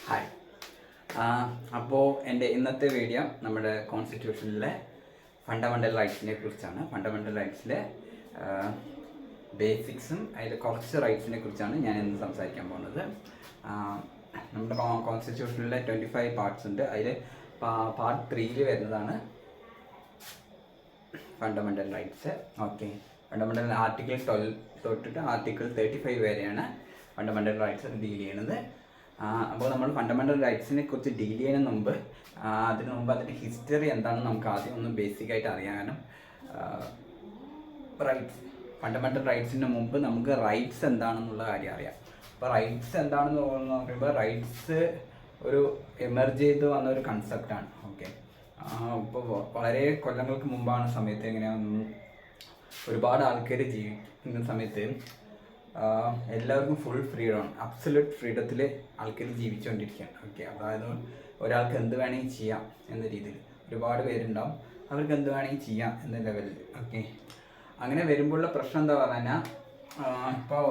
Hi. അപ്പോൾ എൻ്റെ ഇന്നത്തെ വീഡിയോ നമ്മുടെ കോൺസ്റ്റിറ്റ്യൂഷനിലെ ഫണ്ടമെൻ്റൽ റൈറ്റ്സിനെ കുറിച്ചാണ്. ഫണ്ടമെൻ്റൽ റൈറ്റ്സിലെ ബേസിക്സും അതിൽ കുറച്ച് റൈറ്റ്സിനെ കുറിച്ചാണ് ഞാൻ ഇന്ന് സംസാരിക്കാൻ പോകുന്നത്. നമ്മുടെ കോൺസ്റ്റിറ്റ്യൂഷനിലെ 25 പാർട്സ് ഉണ്ട്. അതിൽ പാർട്ട് 3 വരുന്നതാണ് fundamental rights. Okay, fundamental article 12 തൊട്ടിട്ട് ആർട്ടിക്കിൾ 35 വരെയാണ് ഫണ്ടമെൻ്റൽ റൈറ്റ്സ് ഡീൽ ചെയ്യുന്നത്. അപ്പോൾ നമ്മൾ ഫണ്ടമെൻ്റൽ റൈറ്റ്സിനെ കുറിച്ച് ഡീൽ ചെയ്യുന്നതിന് മുമ്പ് അതിൻ്റെ ഹിസ്റ്ററി എന്താണെന്ന് നമുക്ക് ആദ്യം ഒന്ന് ബേസിക്കായിട്ട് അറിയാനും, റൈറ്റ്സ് ഫണ്ടമെൻ്റൽ റൈറ്റ്സിന് മുമ്പ് നമുക്ക് റൈറ്റ്സ് എന്താണെന്നുള്ള കാര്യം അറിയാം. അപ്പോൾ റൈറ്റ്സ് എന്താണെന്ന് പറയുമ്പോൾ റൈറ്റ്സ് ഒരു എമർജ് ചെയ്ത് വന്ന ഒരു കൺസെപ്റ്റാണ്. ഓക്കെ, ഇപ്പോൾ വളരെ കൊല്ലങ്ങൾക്ക് മുമ്പാണ് സമയത്ത് എങ്ങനെയാണെന്ന് ഒരുപാട് ആൾക്കാർ ജീവിക്കുന്ന സമയത്ത് എല്ലാവർക്കും ഫുൾ ഫ്രീഡമാണ്, അബ്സല്യൂട്ട് ഫ്രീഡത്തിൽ ആൾക്കാർ ജീവിച്ചുകൊണ്ടിരിക്കുകയാണ്. ഓക്കെ, അതായത് ഒരാൾക്ക് എന്ത് വേണമെങ്കിൽ ചെയ്യാം എന്ന രീതിയിൽ ഒരുപാട് പേരുണ്ടാവും, അവർക്ക് എന്ത് വേണമെങ്കിൽ ചെയ്യാം എന്ന ലെവലിൽ. ഓക്കെ, അങ്ങനെ വരുമ്പോഴുള്ള പ്രശ്നം എന്താ പറഞ്ഞാൽ, ഇപ്പോൾ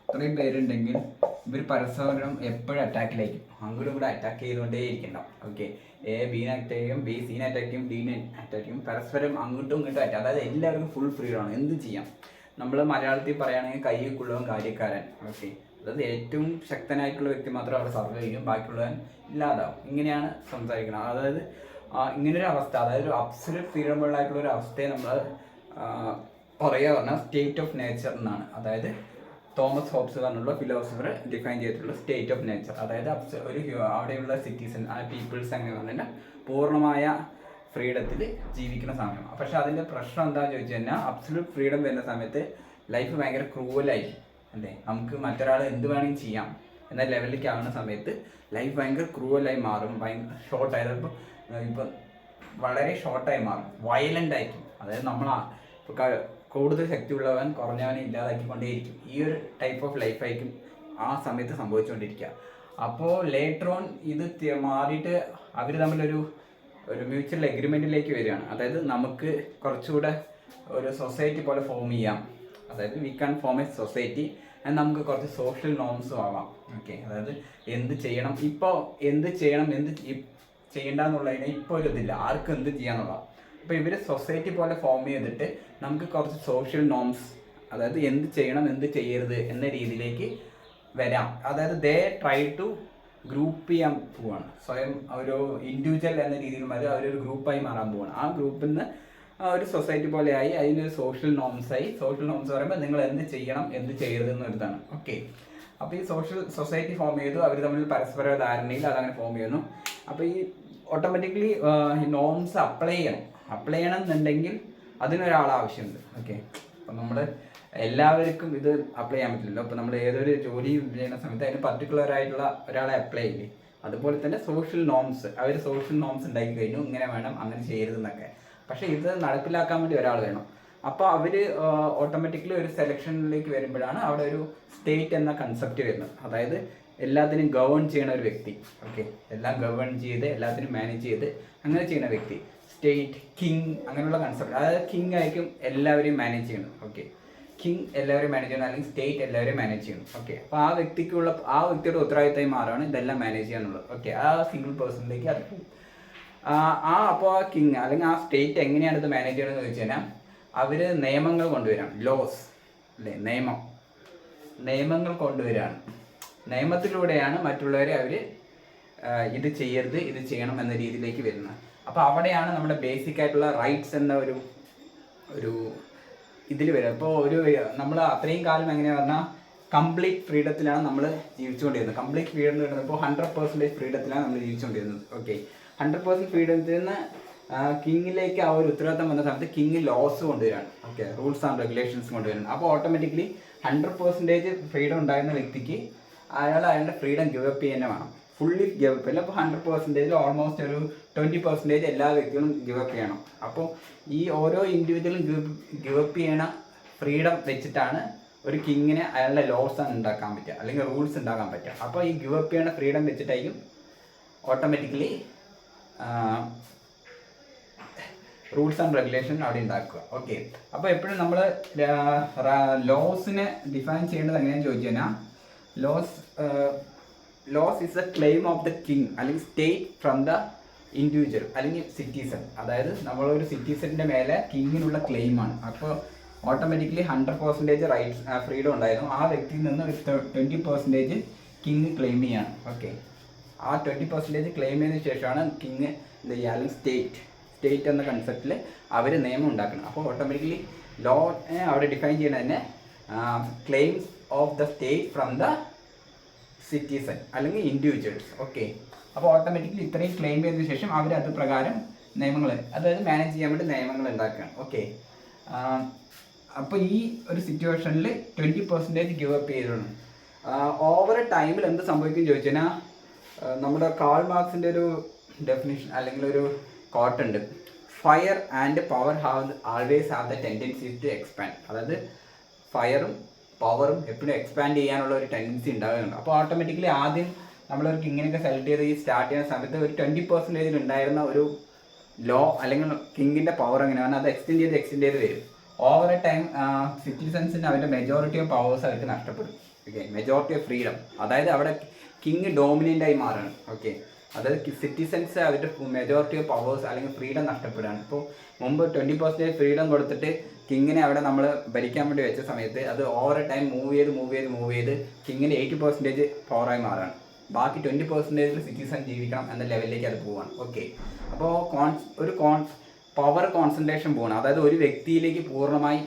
ഇത്രയും പേരുണ്ടെങ്കിൽ ഇവർ പരസ്പരം എപ്പോഴും അറ്റാക്കിലായിരിക്കും, അങ്ങോട്ടും കൂടെ അറ്റാക്ക് ചെയ്തുകൊണ്ടേ ഇരിക്കണ്ടാവും. ഓക്കെ, എ ബീനെ അറ്റാക്ക് ചെയ്യും, ബി സീനെ അറ്റാക്ക് ചെയ്യും, ഡീനെ അറ്റാക്ക് ചെയ്യും, പരസ്പരം അങ്ങോട്ടും ഇങ്ങോട്ടും അറ്റാക്ക്. അതായത് എല്ലാവർക്കും ഫുൾ ഫ്രീഡമാണ്, എന്ത് ചെയ്യാം. നമ്മൾ മലയാളത്തിൽ പറയുകയാണെങ്കിൽ കയ്യിൽക്കുള്ളവൻ കാര്യക്കാരൻ. ഓക്കെ, അതായത് ഏറ്റവും ശക്തനായിട്ടുള്ള വ്യക്തി മാത്രം അവിടെ സർവൈവ് ചെയ്യും, ബാക്കിയുള്ളവൻ ഇല്ലാതാവും. ഇങ്ങനെയാണ് സംസാരിക്കുന്നത്. അതായത് ഇങ്ങനൊരു അവസ്ഥ, അതായത് ഒരു അബ്സല്യൂട്ട് ഫ്രീഡമുള്ളായിട്ടുള്ള ഒരു അവസ്ഥയെ നമ്മൾ പറയുക പറഞ്ഞാൽ സ്റ്റേറ്റ് ഓഫ് നേച്ചർ എന്നാണ്. അതായത് തോമസ് ഹോബ്സ് പറഞ്ഞുള്ള ഫിലോസഫർ ഡിഫൈൻ ചെയ്തിട്ടുള്ള സ്റ്റേറ്റ് ഓഫ് നേച്ചർ. അതായത് അവിടെയുള്ള സിറ്റിസൺ പീപ്പിൾസ് അങ്ങനെ പറഞ്ഞാൽ പൂർണ്ണമായ ഫ്രീഡത്തിൽ ജീവിക്കുന്ന സമയം. പക്ഷെ അതിൻ്റെ പ്രശ്നം എന്താണെന്ന് ചോദിച്ചു കഴിഞ്ഞാൽ, അബ്സല്യൂട്ട് ഫ്രീഡം വരുന്ന സമയത്ത് ലൈഫ് ഭയങ്കര ക്രൂവലായിരിക്കും. അല്ലേ, നമുക്ക് മറ്റൊരാൾ എന്ത് വേണമെങ്കിൽ ചെയ്യാം എന്ന ലെവലിലേക്ക് ആവുന്ന സമയത്ത് ലൈഫ് ഭയങ്കര ക്രൂവലായി മാറും, ഭയങ്കര ഷോർട്ടായി, ഇപ്പം വളരെ ഷോർട്ടായി മാറും, വയലൻ്റ് ആയിരിക്കും. അതായത് ഇപ്പോൾ കൂടുതൽ ശക്തിയുള്ളവൻ കുറഞ്ഞവനെ ഇല്ലാതാക്കിക്കൊണ്ടേയിരിക്കും. ഈ ഒരു ടൈപ്പ് ഓഫ് ലൈഫായിരിക്കും ആ സമയത്ത് സംഭവിച്ചുകൊണ്ടിരിക്കുക. അപ്പോൾ ലേറ്റർ ഓൺ ഇത് മാറിയിട്ട് അവർ തമ്മിലൊരു മ്യൂച്വൽ എഗ്രിമെൻറ്റിലേക്ക് വരികയാണ്. അതായത് നമുക്ക് കുറച്ചുകൂടെ ഒരു സൊസൈറ്റി പോലെ ഫോം ചെയ്യാം. അതായത് we can form A society and നമുക്ക് കുറച്ച് സോഷ്യൽ നോംസും ആവാം. ഓക്കെ, അതായത് എന്ത് ചെയ്യണം, ഇപ്പോൾ എന്ത് ചെയ്യണം, എന്ത് ചെയ്യേണ്ടെന്നുള്ളതിന് ഇപ്പോൾ ഒരു ഇതില്ല, ആർക്കും എന്ത് ചെയ്യാന്നുള്ള. അപ്പോൾ ഇവർ സൊസൈറ്റി പോലെ ഫോം ചെയ്തിട്ട് നമുക്ക് കുറച്ച് സോഷ്യൽ നോംസ്, അതായത് എന്ത് ചെയ്യണം എന്ത് ചെയ്യരുത് എന്ന രീതിയിലേക്ക് വരാം. അതായത് ദേ ട്രൈ ടു ഗ്രൂപ്പ് ചെയ്യാൻ പോവാണ്. സ്വയം ഒരു ഇൻഡിവിജ്വൽ എന്ന രീതിയിൽ മതി അവരൊരു ഗ്രൂപ്പായി മാറാൻ പോവാണ്. ആ ഗ്രൂപ്പിൽ നിന്ന് ഒരു സൊസൈറ്റി പോലെ ആയി, അതിനൊരു സോഷ്യൽ നോംസായി. സോഷ്യൽ നോംസ് പറയുമ്പോൾ നിങ്ങൾ എന്ത് ചെയ്യണം എന്ത് ചെയ്യരുത് എന്നൊരിതാണ്. ഓക്കെ, അപ്പോൾ ഈ സൊസൈറ്റി ഫോം ചെയ്തു, അവർ തമ്മിൽ പരസ്പര ധാരണയിൽ അതങ്ങനെ ഫോം ചെയ്യുന്നു. അപ്പോൾ ഈ ഓട്ടോമാറ്റിക്കലി ഈ നോംസ് അപ്ലൈ ചെയ്യണം എന്നുണ്ടെങ്കിൽ അതിനൊരാൾ ആവശ്യമുണ്ട്. ഓക്കെ, അപ്പം നമ്മൾ എല്ലാവർക്കും ഇത് അപ്ലൈ ചെയ്യാൻ പറ്റില്ലല്ലോ. അപ്പോൾ നമ്മൾ ഏതൊരു ജോലി ചെയ്യുന്ന സമയത്ത് അതിന് പർട്ടിക്കുലറായിട്ടുള്ള ഒരാളെ അപ്ലൈ ചെയ്യില്ലേ, അതുപോലെ തന്നെ സോഷ്യൽ നോംസ്, അവർ സോഷ്യൽ നോംസ് ഉണ്ടാക്കി കഴിഞ്ഞു, ഇങ്ങനെ വേണം അങ്ങനെ ചെയ്യരുതെന്നൊക്കെ. പക്ഷേ ഇത് നടപ്പിലാക്കാൻ വേണ്ടി ഒരാൾ വേണം. അപ്പോൾ അവർ ഓട്ടോമാറ്റിക്കലി ഒരു സെലക്ഷനിലേക്ക് വരുമ്പോഴാണ് അവിടെ ഒരു സ്റ്റേറ്റ് എന്ന കൺസെപ്റ്റ് വരുന്നത്. അതായത് എല്ലാത്തിനും ഗവേൺ ചെയ്യണ ഒരു വ്യക്തി. ഓക്കെ, എല്ലാം ഗവേൺ ചെയ്ത് എല്ലാത്തിനും മാനേജ് ചെയ്ത് അങ്ങനെ ചെയ്യുന്ന വ്യക്തി, സ്റ്റേറ്റ്, കിങ്, അങ്ങനെയുള്ള കൺസെപ്റ്റ്. അതായത് കിങ് ആയിരിക്കും എല്ലാവരെയും മാനേജ് ചെയ്യണം. ഓക്കെ, കിങ് എല്ലാവരെയും മാനേജ് ചെയ്യണം, അല്ലെങ്കിൽ സ്റ്റേറ്റ് എല്ലാവരെയും മാനേജ് ചെയ്യണം. ഓക്കെ, അപ്പോൾ ആ വ്യക്തിയുടെ ഉത്തരവാദിത്തമായി മാറുകയാണ് ഇതെല്ലാം മാനേജ് ചെയ്യാനുള്ളത്. ഓക്കെ, ആ സിംഗിൾ പേഴ്സണിലേക്ക് അത് പോകും. അപ്പോൾ ആ കിങ് അല്ലെങ്കിൽ ആ സ്റ്റേറ്റ് എങ്ങനെയാണ് ഇത് മാനേജ് ചെയ്യണമെന്ന് ചോദിച്ചു കഴിഞ്ഞാൽ, അവർ നിയമങ്ങൾ കൊണ്ടുവരാണ്, ലോസ് അല്ലേ, നിയമങ്ങൾ കൊണ്ടുവരികയാണ്. നിയമത്തിലൂടെയാണ് മറ്റുള്ളവരെ അവർ ഇത് ചെയ്യരുത് ഇത് ചെയ്യണം എന്ന രീതിയിലേക്ക് വരുന്നത്. അപ്പോൾ അവിടെയാണ് നമ്മുടെ ബേസിക് ആയിട്ടുള്ള റൈറ്റ്സ് എന്ന ഒരു ഇതിൽ വരിക. അപ്പോൾ നമ്മൾ അത്രയും കാലം എങ്ങനെയാ പറഞ്ഞാൽ കംപ്ലീറ്റ് ഫ്രീഡത്തിലാണ് നമ്മൾ ജീവിച്ചുകൊണ്ടിരുന്നത്. കംപ്ലീറ്റ് ഫ്രീഡം എന്ന് പറയുന്നത് ഇപ്പോൾ 100% ഫ്രീഡത്തിലാണ് നമ്മൾ ജീവിച്ചുകൊണ്ടിരുന്നത്. ഓക്കെ, 100% ഫ്രീഡത്തിൽ നിന്ന് കിങ്ങിലേക്ക് ആ ഒരു ഉത്തരവാദിത്തം വന്ന സമയത്ത് കിങ് ലോസ് കൊണ്ടുവരികയാണ്. ഓക്കെ, റൂൾസ് ആൻഡ് റെഗുലേഷൻസ് കൊണ്ടുവരികയാണ്. അപ്പോൾ ഓട്ടോമാറ്റിക്കലി 100% ഫ്രീഡം ഉണ്ടായിരുന്ന വ്യക്തിക്ക് അയാളുടെ ഫ്രീഡം ഗിവപ്പ് ചെയ്യുന്നത് വേണം. ഫുള്ളി ഗിവപ്പ് ചെയ്യില്ല. അപ്പോൾ 100% ഓൾമോസ്റ്റ് ഒരു 20% എല്ലാ വ്യക്തികളും ഗിവപ്പ് ചെയ്യണം. അപ്പോൾ ഈ ഓരോ ഇൻഡിവിജ്വലും ഗിവപ്പ് ചെയ്യണ ഫ്രീഡം വെച്ചിട്ടാണ് ഒരു കിങ്ങിന് അയാളുടെ ലോസ് ഉണ്ടാക്കാൻ പറ്റുക, അല്ലെങ്കിൽ റൂൾസ് ഉണ്ടാക്കാൻ പറ്റുക. അപ്പോൾ ഈ ഗിവപ്പ് ചെയ്യണ ഫ്രീഡം വെച്ചിട്ടായിരിക്കും ഓട്ടോമാറ്റിക്കലി റൂൾസ് ആൻഡ് റെഗുലേഷൻ അവിടെ ഉണ്ടാക്കുക. ഓക്കെ, അപ്പോൾ എപ്പോഴും നമ്മൾ ലോസിനെ ഡിഫൈൻ ചെയ്യേണ്ടത് എങ്ങനെയാണെന്ന് ചോദിച്ചു കഴിഞ്ഞാൽ, laws laws is a claim of the king അല്ലെങ്കിൽ സ്റ്റേറ്റ് ഫ്രം ദ ഇൻഡിവിജ്വൽ അല്ലെങ്കിൽ സിറ്റിസൺ. അതായത് നമ്മളൊരു സിറ്റിസണിൻ്റെ മേലെ കിങ്ങിനുള്ള ക്ലെയിമാണ്. അപ്പോൾ ഓട്ടോമാറ്റിക്കലി 100% റൈറ്റ്സ് ഫ്രീഡം ഉണ്ടായിരുന്നു. ആ വ്യക്തിയിൽ നിന്ന് ഒരു 20% കിങ് ക്ലെയിം ചെയ്യാണ്. ഓക്കെ, ആ 20% ക്ലെയിം ചെയ്തതിന് ശേഷമാണ് കിങ് എന്ത് ചെയ്യുക, അല്ലെങ്കിൽ സ്റ്റേറ്റ് എന്ന കൺസെപ്റ്റിൽ അവർ നിയമം ഉണ്ടാക്കണം. അപ്പോൾ ഓട്ടോമാറ്റിക്കലി ലോ അവിടെ ഡിഫൈൻ ചെയ്യുന്നത് തന്നെ claims of the state from the citizen അല്ലെങ്കിൽ ഇൻഡിവിജ്വൽസ്. ഓക്കെ, അപ്പോൾ ഓട്ടോമാറ്റിക്കലി ഇത്രയും ക്ലെയിം ചെയ്തതിനു ശേഷം അവർ അത് പ്രകാരം നിയമങ്ങൾ, അതായത് മാനേജ് ചെയ്യാൻ വേണ്ടി നിയമങ്ങൾ ഉണ്ടാക്കുകയാണ്. ഓക്കെ, അപ്പോൾ ഈ ഒരു സിറ്റുവേഷനിൽ 20% ഗിവ് അപ്പ് ചെയ്തിട്ടുണ്ട്. ഓവർ ടൈമിൽ എന്ത് സംഭവിക്കും ചോദിച്ചു കഴിഞ്ഞാൽ നമ്മുടെ കാൾ മാർക്സിൻ്റെ ഒരു ഡെഫിനിഷൻ അല്ലെങ്കിൽ ഒരു കോട്ടുണ്ട്, fire and power always have the tendency to expand. അതായത് ഫയറും പവറും എപ്പോഴും എക്സ്പാൻഡ് ചെയ്യാനുള്ള ഒരു ടെൻഡൻസി ഉണ്ടാകുന്നുണ്ട്. അപ്പോൾ ഓട്ടോമാറ്റിക്കലി ആദ്യം നമ്മളൊരു കിങ്ങിനൊക്കെ സെലക്ട് ചെയ്ത് ഈ സ്റ്റാർട്ട് ചെയ്യുന്ന സമയത്ത് ഒരു 20% ഉണ്ടായിരുന്ന ഒരു ലോ അല്ലെങ്കിൽ കിങ്ങിൻ്റെ പവർ എങ്ങനെയാണ് അത് എക്സ്റ്റെൻഡ് ചെയ്ത് വരും. ഓവർ എ ടൈം സിറ്റിസൺസിന് അവരുടെ മെജോറിറ്റി ഓഫ് പവേഴ്സ് അവർക്ക് നഷ്ടപ്പെടും. ഓക്കെ, മെജോറിറ്റി ഓഫ് ഫ്രീഡം, അതായത് അവിടെ കിങ് ഡോമിനൻ്റായി മാറുകയാണ്. ഓക്കെ, അതായത് സിറ്റിസൺസ് അവരുടെ മെജോറിറ്റി ഓഫ് പവേഴ്സ് അല്ലെങ്കിൽ ഫ്രീഡം നഷ്ടപ്പെടുകയാണ്. ഇപ്പോൾ മുമ്പ് 20% ഫ്രീഡം കൊടുത്തിട്ട് കിങ്ങിനെ അവിടെ നമ്മൾ ഭരിക്കാൻ വേണ്ടി വെച്ച സമയത്ത് അത് ഓവർ എ ടൈം മൂവ് ചെയ്ത് കിങ്ങിന് 80% പവറായി മാറുകയാണ്. ബാക്കി 20% സിറ്റിസൺ ജീവിക്കണം എന്ന ലെവലിലേക്ക് അത് പോവുകയാണ്. ഓക്കെ, അപ്പോൾ പവർ കോൺസെൻട്രേഷൻ പോവുകയാണ്. അതായത് ഒരു വ്യക്തിയിലേക്ക് പൂർണ്ണമായി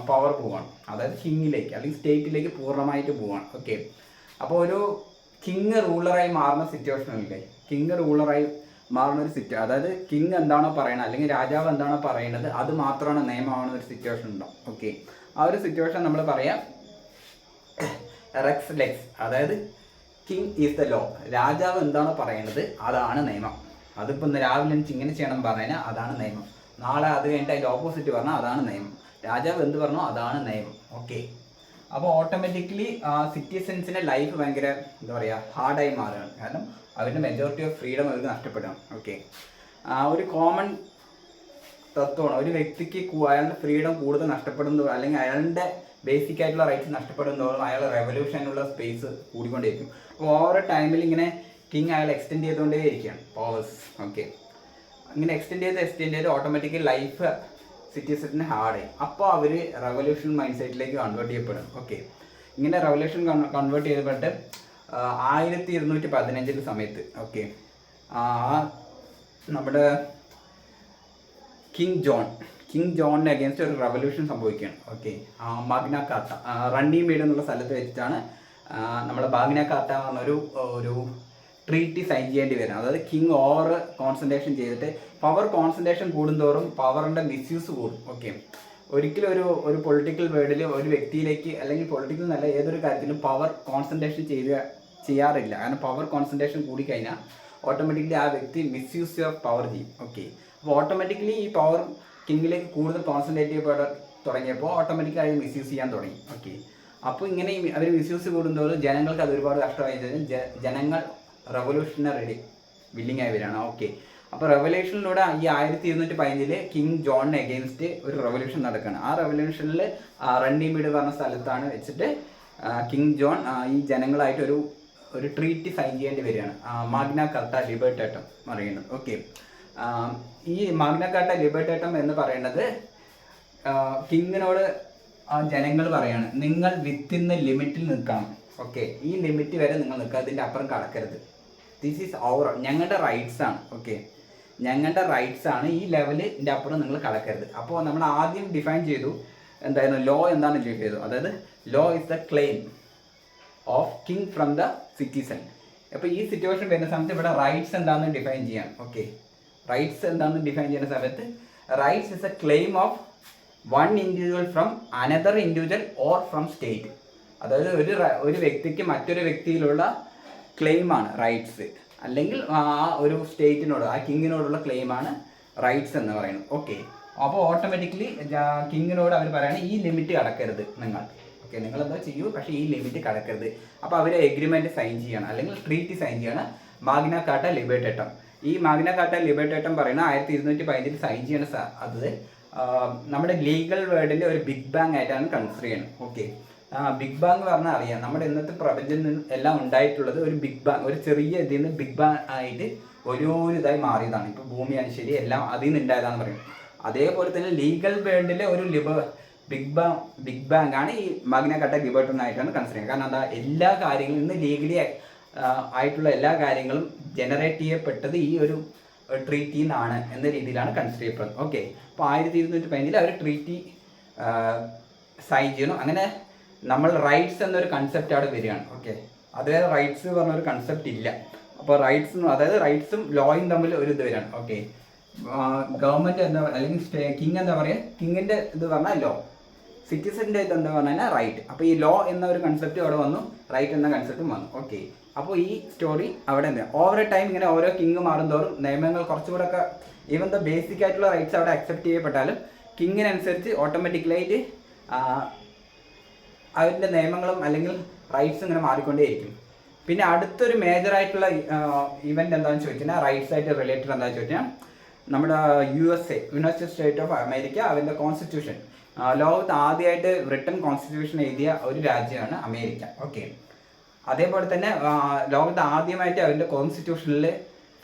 പവർ പോവുകയാണ്, അതായത് കിങ്ങിലേക്ക് അല്ലെങ്കിൽ സ്റ്റേറ്റിലേക്ക് പൂർണ്ണമായിട്ട് പോവുകയാണ്. ഓക്കെ, അപ്പോൾ ഒരു കിങ് റൂളറായി മാറുന്ന സിറ്റുവേഷനില്ലേ, കിങ് റൂളറായി മാറുന്ന ഒരു അതായത് കിങ് എന്താണോ പറയുന്നത് അല്ലെങ്കിൽ രാജാവ് എന്താണോ പറയുന്നത് അത് മാത്രമാണ് നിയമമാവുന്ന ഒരു സിറ്റുവേഷൻ ഉണ്ടാവും. ഓക്കെ, ആ ഒരു സിറ്റുവേഷൻ നമ്മൾ പറയാം റെക്സ് ലെക്സ്, അതായത് കിങ് ഈസ് ദ ലോ. രാജാവ് എന്താണോ പറയുന്നത് അതാണ് നിയമം. അതിപ്പോൾ ഇന്ന് രാവിലെ എനിക്ക് ഇങ്ങനെ ചെയ്യണം പറഞ്ഞാൽ അതാണ് നിയമം, നാളെ അത് കഴിഞ്ഞിട്ട് അതിൻ്റെ ഓപ്പോസിറ്റ് പറഞ്ഞാൽ അതാണ് നിയമം. രാജാവ് എന്ത് പറഞ്ഞോ അതാണ് നിയമം. ഓക്കെ, അപ്പോൾ ഓട്ടോമാറ്റിക്കലി സിറ്റിസൺസിൻ്റെ ലൈഫ് ഭയങ്കര എന്താ പറയുക ഹാർഡായി മാറുകയാണ്. കാരണം അവരുടെ മെജോറിറ്റി ഓഫ് ഫ്രീഡം അവർക്ക് നഷ്ടപ്പെടുകയാണ്. ഓക്കെ, ഒരു കോമൺ തത്വമാണ് ഒരു വ്യക്തിക്ക് അയാളുടെ ഫ്രീഡം കൂടുതൽ നഷ്ടപ്പെടുന്നതോ അല്ലെങ്കിൽ അയാളുടെ ബേസിക് ആയിട്ടുള്ള റൈറ്റ്സ് നഷ്ടപ്പെടുന്നതോറും അയാൾ റെവല്യൂഷനുള്ള സ്പേസ് കൂടിക്കൊണ്ടേയിരിക്കും. അപ്പോൾ ഓവർ ടൈമിൽ ഇങ്ങനെ കിങ് അയാൾ എക്സ്റ്റെൻഡ് ചെയ്തുകൊണ്ടേ ഇരിക്കുകയാണ് പവേഴ്സ്. ഓക്കെ, ഇങ്ങനെ എക്സ്റ്റെൻഡ് ചെയ്ത് ഓട്ടോമാറ്റിക്കലി ലൈഫ് സിറ്റിസണിന് ഹാർഡായി. അപ്പോൾ അവർ റെവല്യൂഷൻ മൈൻഡ് സെറ്റിലേക്ക് കൺവേർട്ട് ചെയ്യപ്പെടും. ഓക്കെ, ഇങ്ങനെ റെവല്യൂഷൻ കൺവേർട്ട് ചെയ്തപ്പെട്ട് 1215 സമയത്ത് ഓക്കെ നമ്മുടെ കിങ് ജോണിന് അഗേൻസ്റ്റ് ഒരു റെവല്യൂഷൻ സംഭവിക്കുകയാണ്. ഓക്കെ, മാഗ്ന കാർട്ട റണ്ണീമേഡ് എന്നുള്ള സ്ഥലത്ത് വെച്ചിട്ടാണ് നമ്മുടെ മാഗ്ന കാർട്ട എന്ന് പറഞ്ഞൊരു ഒരു ട്രീറ്റി സൈൻ ചെയ്യേണ്ടി വരും. അതായത് കിങ് ഓവർ കോൺസെൻട്രേഷൻ ചെയ്തിട്ട് പവർ കോൺസെൻട്രേഷൻ കൂടുന്തോറും പവറിൻ്റെ മിസ്യൂസ് കൂടും. ഓക്കെ, ഒരിക്കലും ഒരു പൊളിറ്റിക്കൽ വേർഡിൽ ഒരു വ്യക്തിയിലേക്ക് അല്ലെങ്കിൽ പൊളിറ്റിക്കൽ എന്നല്ല ഏതൊരു കാര്യത്തിലും പവർ കോൺസെൻട്രേഷൻ ചെയ്യാറില്ല. കാരണം പവർ കോൺസെൻട്രേഷൻ കൂടിക്കഴിഞ്ഞാൽ ഓട്ടോമാറ്റിക്കലി ആ വ്യക്തി മിസ്യൂസ് ഓഫ് പവർ ചെയ്യും. ഓക്കെ, അപ്പോൾ ഓട്ടോമാറ്റിക്കലി ഈ പവർ കിങ്ങിലേക്ക് കൂടുതൽ കോൺസെൻട്രേറ്റ് ചെയ്യപ്പെടാൻ തുടങ്ങിയപ്പോൾ ഓട്ടോമാറ്റിക്കായി മിസ്യൂസ് ചെയ്യാൻ തുടങ്ങി. ഓക്കെ, അപ്പോൾ ഇങ്ങനെ അവർ മിസ്യൂസ് കൂടുന്നതോറും ജനങ്ങൾക്ക് അത് ഒരുപാട് കഷ്ടമായി ജനങ്ങൾ റെവല്യൂഷനറി വില്ലിങ് ആയി വരികയാണ്. ഓക്കെ, അപ്പോൾ റെവല്യൂഷനിലൂടെ ഈ 1215 കിങ് ജോണിന് എഗെയിൻസ്റ്റ് ഒരു റെവല്യൂഷൻ നടക്കുകയാണ്. ആ റെവല്യൂഷനിൽ റണ്ണീമീഡ് പറഞ്ഞ സ്ഥലത്താണ് വെച്ചിട്ട് കിങ് ജോൺ ഈ ജനങ്ങളായിട്ട് ഒരു ട്രീറ്റി സൈൻ ചെയ്യേണ്ടി വരികയാണ്. മാഗ്ന കാർട്ട ലിബർട്ടേറ്റം പറയുന്നത്. ഓക്കെ, ഈ മാഗ്ന കാർട്ട ലിബർട്ടേറ്റം എന്ന് പറയുന്നത് കിങ്ങിനോട് ജനങ്ങൾ പറയാണ് നിങ്ങൾ വിത്തിൻ ദ ലിമിറ്റിൽ നിൽക്കണം. ഓക്കെ, ഈ ലിമിറ്റ് വരെ നിങ്ങൾ നിൽക്കുക, അതിൻ്റെ അപ്പുറം കടക്കരുത്. ദിസ് ഈസ് അവർ ഞങ്ങളുടെ റൈറ്റ്സ് ആണ്. ഓക്കെ, ഞങ്ങളുടെ റൈറ്റ്സ് ആണ്, ഈ ലെവലിൻ്റെ അപ്പുറം നിങ്ങൾ കടക്കരുത്. അപ്പോൾ നമ്മൾ ആദ്യം ഡിഫൈൻ ചെയ്തു എന്തായിരുന്നു ലോ എന്താണെന്ന് ഡിഫൈൻ ചെയ്തു. അതായത് law is the claim of king from the citizen. അപ്പോൾ ഈ സിറ്റുവേഷൻ വരുന്ന സമയത്ത് ഇവിടെ റൈറ്റ്സ് എന്താണെന്ന് ഡിഫൈൻ ചെയ്യാം. ഓക്കെ, റൈറ്റ്സ് എന്താണെന്ന് ഡിഫൈൻ ചെയ്യുന്ന സമയത്ത് rights is a claim of one individual from another individual or from state. അതായത് ഒരു വ്യക്തിക്ക് മറ്റൊരു വ്യക്തിയിലുള്ള ക്ലെയിമാണ് റൈറ്റ്സ്, അല്ലെങ്കിൽ ആ ഒരു സ്റ്റേറ്റിനോട് ആ കിങ്ങിനോടുള്ള ക്ലെയിമാണ് റൈറ്റ്സ് എന്ന് പറയുന്നത്. ഓക്കെ, അപ്പോൾ ഓട്ടോമാറ്റിക്കലി കിങ്ങിനോട് അവർ പറയുകയാണ് ഈ ലിമിറ്റ് കടക്കരുത് നിങ്ങൾ. ഓക്കെ, നിങ്ങളെന്താ ചെയ്യൂ, പക്ഷേ ഈ ലിമിറ്റ് കടക്കരുത്. അപ്പോൾ അവർ എഗ്രിമെൻറ്റ് സൈൻ ചെയ്യണം അല്ലെങ്കിൽ ട്രീറ്റി സൈൻ ചെയ്യണം, മാഗ്ന കാർട്ട ലിബർട്ടേറ്റം. ഈ മാഗ്ന കാർട്ട ലിബർട്ടേറ്റം പറയുന്ന 1215 സൈൻ ചെയ്യണ അത് നമ്മുടെ ലീഗൽ വേർഡിൻ്റെ ഒരു ബിഗ് ബാങ് ആയിട്ടാണ് കൺസിഡർ ചെയ്യുന്നത്. ഓക്കെ, ബിഗ് ബാങ് പറഞ്ഞാൽ അറിയാം, നമ്മുടെ ഇന്നത്തെ പ്രപഞ്ചത്തിൽ നിന്ന് എല്ലാം ഉണ്ടായിട്ടുള്ളത് ഒരു ബിഗ് ബാങ്, ഒരു ചെറിയ ഇതിൽ നിന്ന് ബിഗ് ബാങ് ആയിട്ട് ഓരോ ഇതായി മാറിയതാണ്. ഇപ്പോൾ ഭൂമിയാണ് ശരി, എല്ലാം അതിൽ നിന്ന് ഉണ്ടായതാണെന്ന് പറയും. അതേപോലെ തന്നെ ലീഗൽ വേൾഡിലെ ഒരു ബിഗ് ബാങ് ആണ് ഈ മാഗ്ന കാർട്ട ലിബർട്ട എന്നായിട്ടാണ് കൺസിഡർ ചെയ്യുന്നത്. കാരണം എന്താ, എല്ലാ കാര്യങ്ങളും ഇന്ന് ലീഗലി ആയിട്ടുള്ള എല്ലാ കാര്യങ്ങളും ജനറേറ്റ് ചെയ്യപ്പെട്ടത് ഈ ഒരു ട്രീറ്റിയിൽ നിന്നാണ് എന്ന രീതിയിലാണ് കൺസിഡർ ചെയ്യപ്പെടുന്നത്. ഓക്കെ, അപ്പോൾ 1215 അവർ ട്രീറ്റി സൈൻ ചെയ്യണം. അങ്ങനെ നമ്മൾ റൈറ്റ്സ് എന്നൊരു കൺസെപ്റ്റ് അവിടെ വരികയാണ്. ഓക്കെ, അതായത് റൈറ്റ്സ് പറഞ്ഞൊരു കൺസെപ്റ്റ് ഇല്ല. അപ്പോൾ റൈറ്റ്സ്, അതായത് റൈറ്റ്സും ലോയും തമ്മിൽ ഒരു ഇത് വരികയാണ്. ഓക്കെ, ഗവൺമെൻറ് എന്താ അല്ലെങ്കിൽ കിങ് എന്താ പറയുക, കിങ്ങിൻ്റെ ഇത് പറഞ്ഞാൽ ലോ, സിറ്റിസൻ്റെ ഇത് എന്താ പറഞ്ഞാൽ റൈറ്റ്. അപ്പോൾ ഈ ലോ എന്ന ഒരു കൺസെപ്റ്റ് അവിടെ വന്നു, റൈറ്റ് എന്ന കൺസെപ്റ്റും വന്നു. ഓക്കെ, അപ്പോൾ ഈ സ്റ്റോറി അവിടെ ഉണ്ട്. ഓവർ ടൈം ഇങ്ങനെ ഓരോ കിങ് മാറുന്തോറും നിയമങ്ങൾ കുറച്ചുകൂടെ ഒക്കെ, ഈവൻ ദ ബേസിക് ആയിട്ടുള്ള റൈറ്റ്സ് അവിടെ അക്സെപ്റ്റ് ചെയ്യപ്പെട്ടാലും കിങ്ങിനനുസരിച്ച് ഓട്ടോമാറ്റിക്കലായിട്ട് അവരുടെ നിയമങ്ങളും അല്ലെങ്കിൽ റൈറ്റ്സും ഇങ്ങനെ മാറിക്കൊണ്ടേയിരിക്കും. പിന്നെ അടുത്തൊരു മേജറായിട്ടുള്ള ഇവൻ്റ് എന്താണെന്ന് ചോദിച്ചാൽ, റൈറ്റ്സ് ആയിട്ട് റിലേറ്റഡ് എന്താണെന്ന് ചോദിച്ചാൽ, നമ്മുടെ USA United state of America, അവരുടെ കോൺസ്റ്റിറ്റ്യൂഷൻ, ലോകത്ത് ആദ്യമായിട്ട് റിട്ടൺ കോൺസ്റ്റിറ്റ്യൂഷൻ എഴുതിയ ഒരു രാജ്യമാണ് അമേരിക്ക. ഓക്കെ, അതേപോലെ തന്നെ ലോകത്ത് ആദ്യമായിട്ട് അവരുടെ കോൺസ്റ്റിറ്റ്യൂഷനിൽ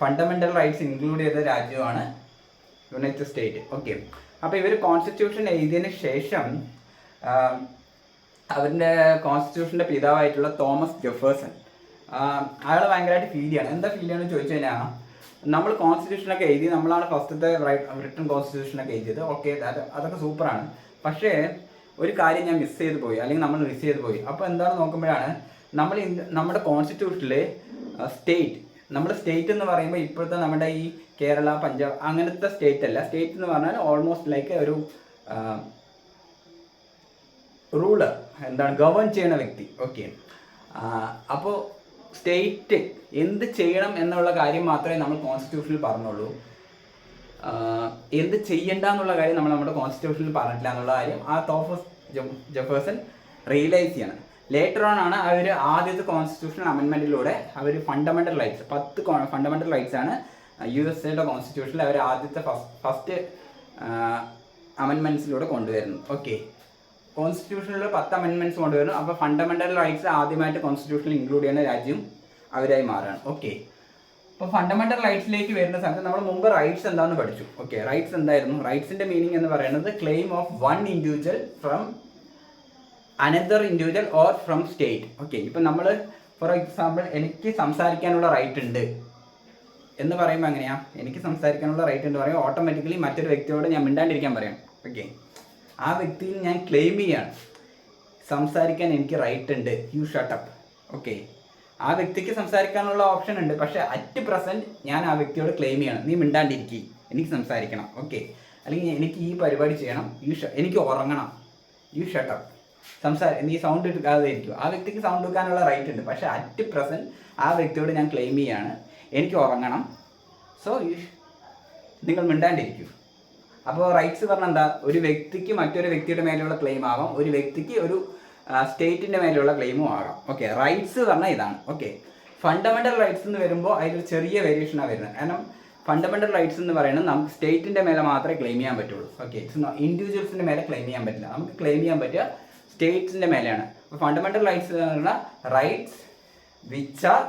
ഫണ്ടമെൻ്റൽ റൈറ്റ്സ് ഇൻക്ലൂഡ് ചെയ്ത രാജ്യമാണ് യുണൈറ്റഡ് സ്റ്റേറ്റ്. ഓക്കെ, അപ്പോൾ ഇവർ കോൺസ്റ്റിറ്റ്യൂഷൻ എഴുതിയതിന് ശേഷം അവരുടെ കോൺസ്റ്റിറ്റ്യൂഷൻ്റെ പിതാവായിട്ടുള്ള തോമസ് ജെഫേഴ്സൺ, അയാൾ ഭയങ്കരമായിട്ട് ഫീൽ ചെയ്യാണ്. എന്താ ഫീൽ ചെയ്യണമെന്ന് ചോദിച്ചു കഴിഞ്ഞാൽ, നമ്മൾ കോൺസ്റ്റിറ്റ്യൂഷനൊക്കെ എഴുതി, നമ്മളാണ് ഫസ്റ്റത്തെ റിട്ടൺ കോൺസ്റ്റിറ്റ്യൂഷനൊക്കെ എഴുതിയത്. ഓക്കെ, അതൊക്കെ സൂപ്പറാണ്. പക്ഷേ ഒരു കാര്യം ഞാൻ മിസ് ചെയ്ത് പോയി, അല്ലെങ്കിൽ നമ്മൾ മിസ് ചെയ്ത് പോയി. അപ്പോൾ എന്താണ് നോക്കുമ്പോഴാണ്, നമ്മുടെ കോൺസ്റ്റിറ്റ്യൂഷനിൽ നമ്മുടെ സ്റ്റേറ്റ് എന്ന് പറയുമ്പോൾ ഇപ്പോഴത്തെ നമ്മുടെ ഈ കേരള, പഞ്ചാബ് അങ്ങനത്തെ സ്റ്റേറ്റ് അല്ല. സ്റ്റേറ്റ് എന്ന് പറഞ്ഞാൽ ഓൾമോസ്റ്റ് ലൈക്ക് ഒരു റൂളർ, എന്താണ്, ഗവേൺ ചെയ്യുന്ന വ്യക്തി. ഓക്കെ, അപ്പോൾ സ്റ്റേറ്റ് എന്ത് ചെയ്യണം എന്നുള്ള കാര്യം മാത്രമേ നമ്മൾ കോൺസ്റ്റിറ്റ്യൂഷനിൽ പറഞ്ഞുള്ളൂ. എന്ത് ചെയ്യണ്ട എന്നുള്ള കാര്യം നമ്മൾ നമ്മുടെ കോൺസ്റ്റിറ്റ്യൂഷനിൽ പറഞ്ഞിട്ടില്ല എന്നുള്ള കാര്യം ആ തോമസ് ജെഫേഴ്സൺ റിയലൈസ് ചെയ്യണം. ലേറ്റർ ഓൺ ആണ് അവർ ആദ്യത്തെ കോൺസ്റ്റിറ്റ്യൂഷണൽ അമെൻമെൻറ്റിലൂടെ അവർ ഫണ്ടമെൻ്റൽ റൈറ്റ്സ്, 10 ഫണ്ടമെൻ്റൽ റൈറ്റ്സ് ആണ് USA കോൺസ്റ്റിറ്റ്യൂഷനിൽ അവർ ആദ്യത്തെ ഫസ്റ്റ് അമെൻമെൻറ്റ്സിലൂടെ കൊണ്ടുവരുന്നു. ഓക്കെ, കോൺസ്റ്റിറ്റ്യൂഷനിൽ 10 അമെൻമെൻറ്റ്സ് കൊണ്ടുവരുന്നു. അപ്പോൾ ഫണ്ടമെൻ്റൽ റൈറ്റ്സ് ആദ്യമായിട്ട് കോൺസ്റ്റിറ്റ്യൂഷനിൽ ഇൻക്ലൂഡ് ചെയ്യുന്ന രാജ്യം അവരായി മാറുകയാണ്. ഓക്കെ, അപ്പോൾ ഫണ്ടമെൻ്റൽ റൈറ്റ്സിലേക്ക് വരുന്ന സമയത്ത് നമ്മൾ മുമ്പ് റൈറ്റ്സ് എന്താണെന്ന് പഠിച്ചു. ഓക്കെ, റൈറ്റ്സ് എന്തായിരുന്നു? റൈറ്റ്സിൻ്റെ മീനിങ് എന്ന് പറയുന്നത് claim of one individual from another individual or from state. Okay, ഇപ്പം നമ്മൾ ഫോർ എക്സാമ്പിൾ എനിക്ക് സംസാരിക്കാനുള്ള റൈറ്റ് ഉണ്ട് എന്ന് പറയുമ്പോൾ എങ്ങനെയാണ്, എനിക്ക് സംസാരിക്കാനുള്ള റൈറ്റ് ഉണ്ട് പറയുമ്പോൾ ഓട്ടോമാറ്റിക്കലി മറ്റൊരു വ്യക്തിയോട് ഞാൻ മിണ്ടാണ്ടിരിക്കാൻ പറയാം. ഓക്കെ, ആ വ്യക്തിയിൽ ഞാൻ ക്ലെയിം ചെയ്യാണ്, സംസാരിക്കാൻ എനിക്ക് റൈറ്റ് ഉണ്ട്, യു ഷട്ട് അപ്പ്. ഓക്കെ, ആ വ്യക്തിക്ക് സംസാരിക്കാനുള്ള ഓപ്ഷൻ ഉണ്ട്, പക്ഷേ അറ്റ് പ്രസൻറ്റ് ഞാൻ ആ വ്യക്തിയോട് ക്ലെയിം ചെയ്യണം, നീ മിണ്ടാണ്ടിരിക്കുക, എനിക്ക് സംസാരിക്കണം. ഓക്കെ, അല്ലെങ്കിൽ എനിക്ക് ഈ പരിപാടി ചെയ്യണം, എനിക്ക് ഉറങ്ങണം, യു ഷട്ട് അപ്പ്, നീ സൗണ്ട് എടുക്കാതെ ഇരിക്കും. ആ വ്യക്തിക്ക് സൗണ്ട് എടുക്കാനുള്ള റൈറ്റ് ഉണ്ട്, പക്ഷേ അറ്റ് പ്രസൻറ്റ് ആ വ്യക്തിയോട് ഞാൻ ക്ലെയിം ചെയ്യാണ്, എനിക്ക് ഉറങ്ങണം, സോ നിങ്ങൾ മിണ്ടാണ്ടിരിക്കൂ. അപ്പോൾ റൈറ്റ്സ് പറഞ്ഞാൽ എന്താ, ഒരു വ്യക്തിക്ക് മറ്റൊരു വ്യക്തിയുടെ മേലെയുള്ള ക്ലെയിം ആവാം, ഒരു വ്യക്തിക്ക് ഒരു സ്റ്റേറ്റിൻ്റെ മേലെയുള്ള ക്ലെയിമും ആകാം. ഓക്കെ, റൈറ്റ്സ് പറഞ്ഞാൽ ഇതാണ്. ഓക്കെ, ഫണ്ടമെൻ്റൽ റൈറ്റ്സ് എന്ന് വരുമ്പോൾ അതിലൊരു ചെറിയ വേരിയേഷനാണ് വരുന്നത്. കാരണം ഫണ്ടമെൻ്റൽ റൈറ്റ്സ് എന്ന് പറയുന്നത് നമുക്ക് സ്റ്റേറ്റിൻ്റെ മേലെ മാത്രമേ ക്ലെയിം ചെയ്യാൻ പറ്റുള്ളൂ. ഓക്കെ, ഇൻഡിവിജ്വൽസിൻ്റെ മേലെ ക്ലെയിം ചെയ്യാൻ പറ്റില്ല. നമുക്ക് ക്ലെയിം ചെയ്യാൻ പറ്റുക സ്റ്റേറ്റ്സിൻ്റെ മേലെയാണ്. അപ്പോൾ ഫണ്ടമെൻ്റൽ റൈറ്റ്സ് എന്ന് പറഞ്ഞാൽ rights which are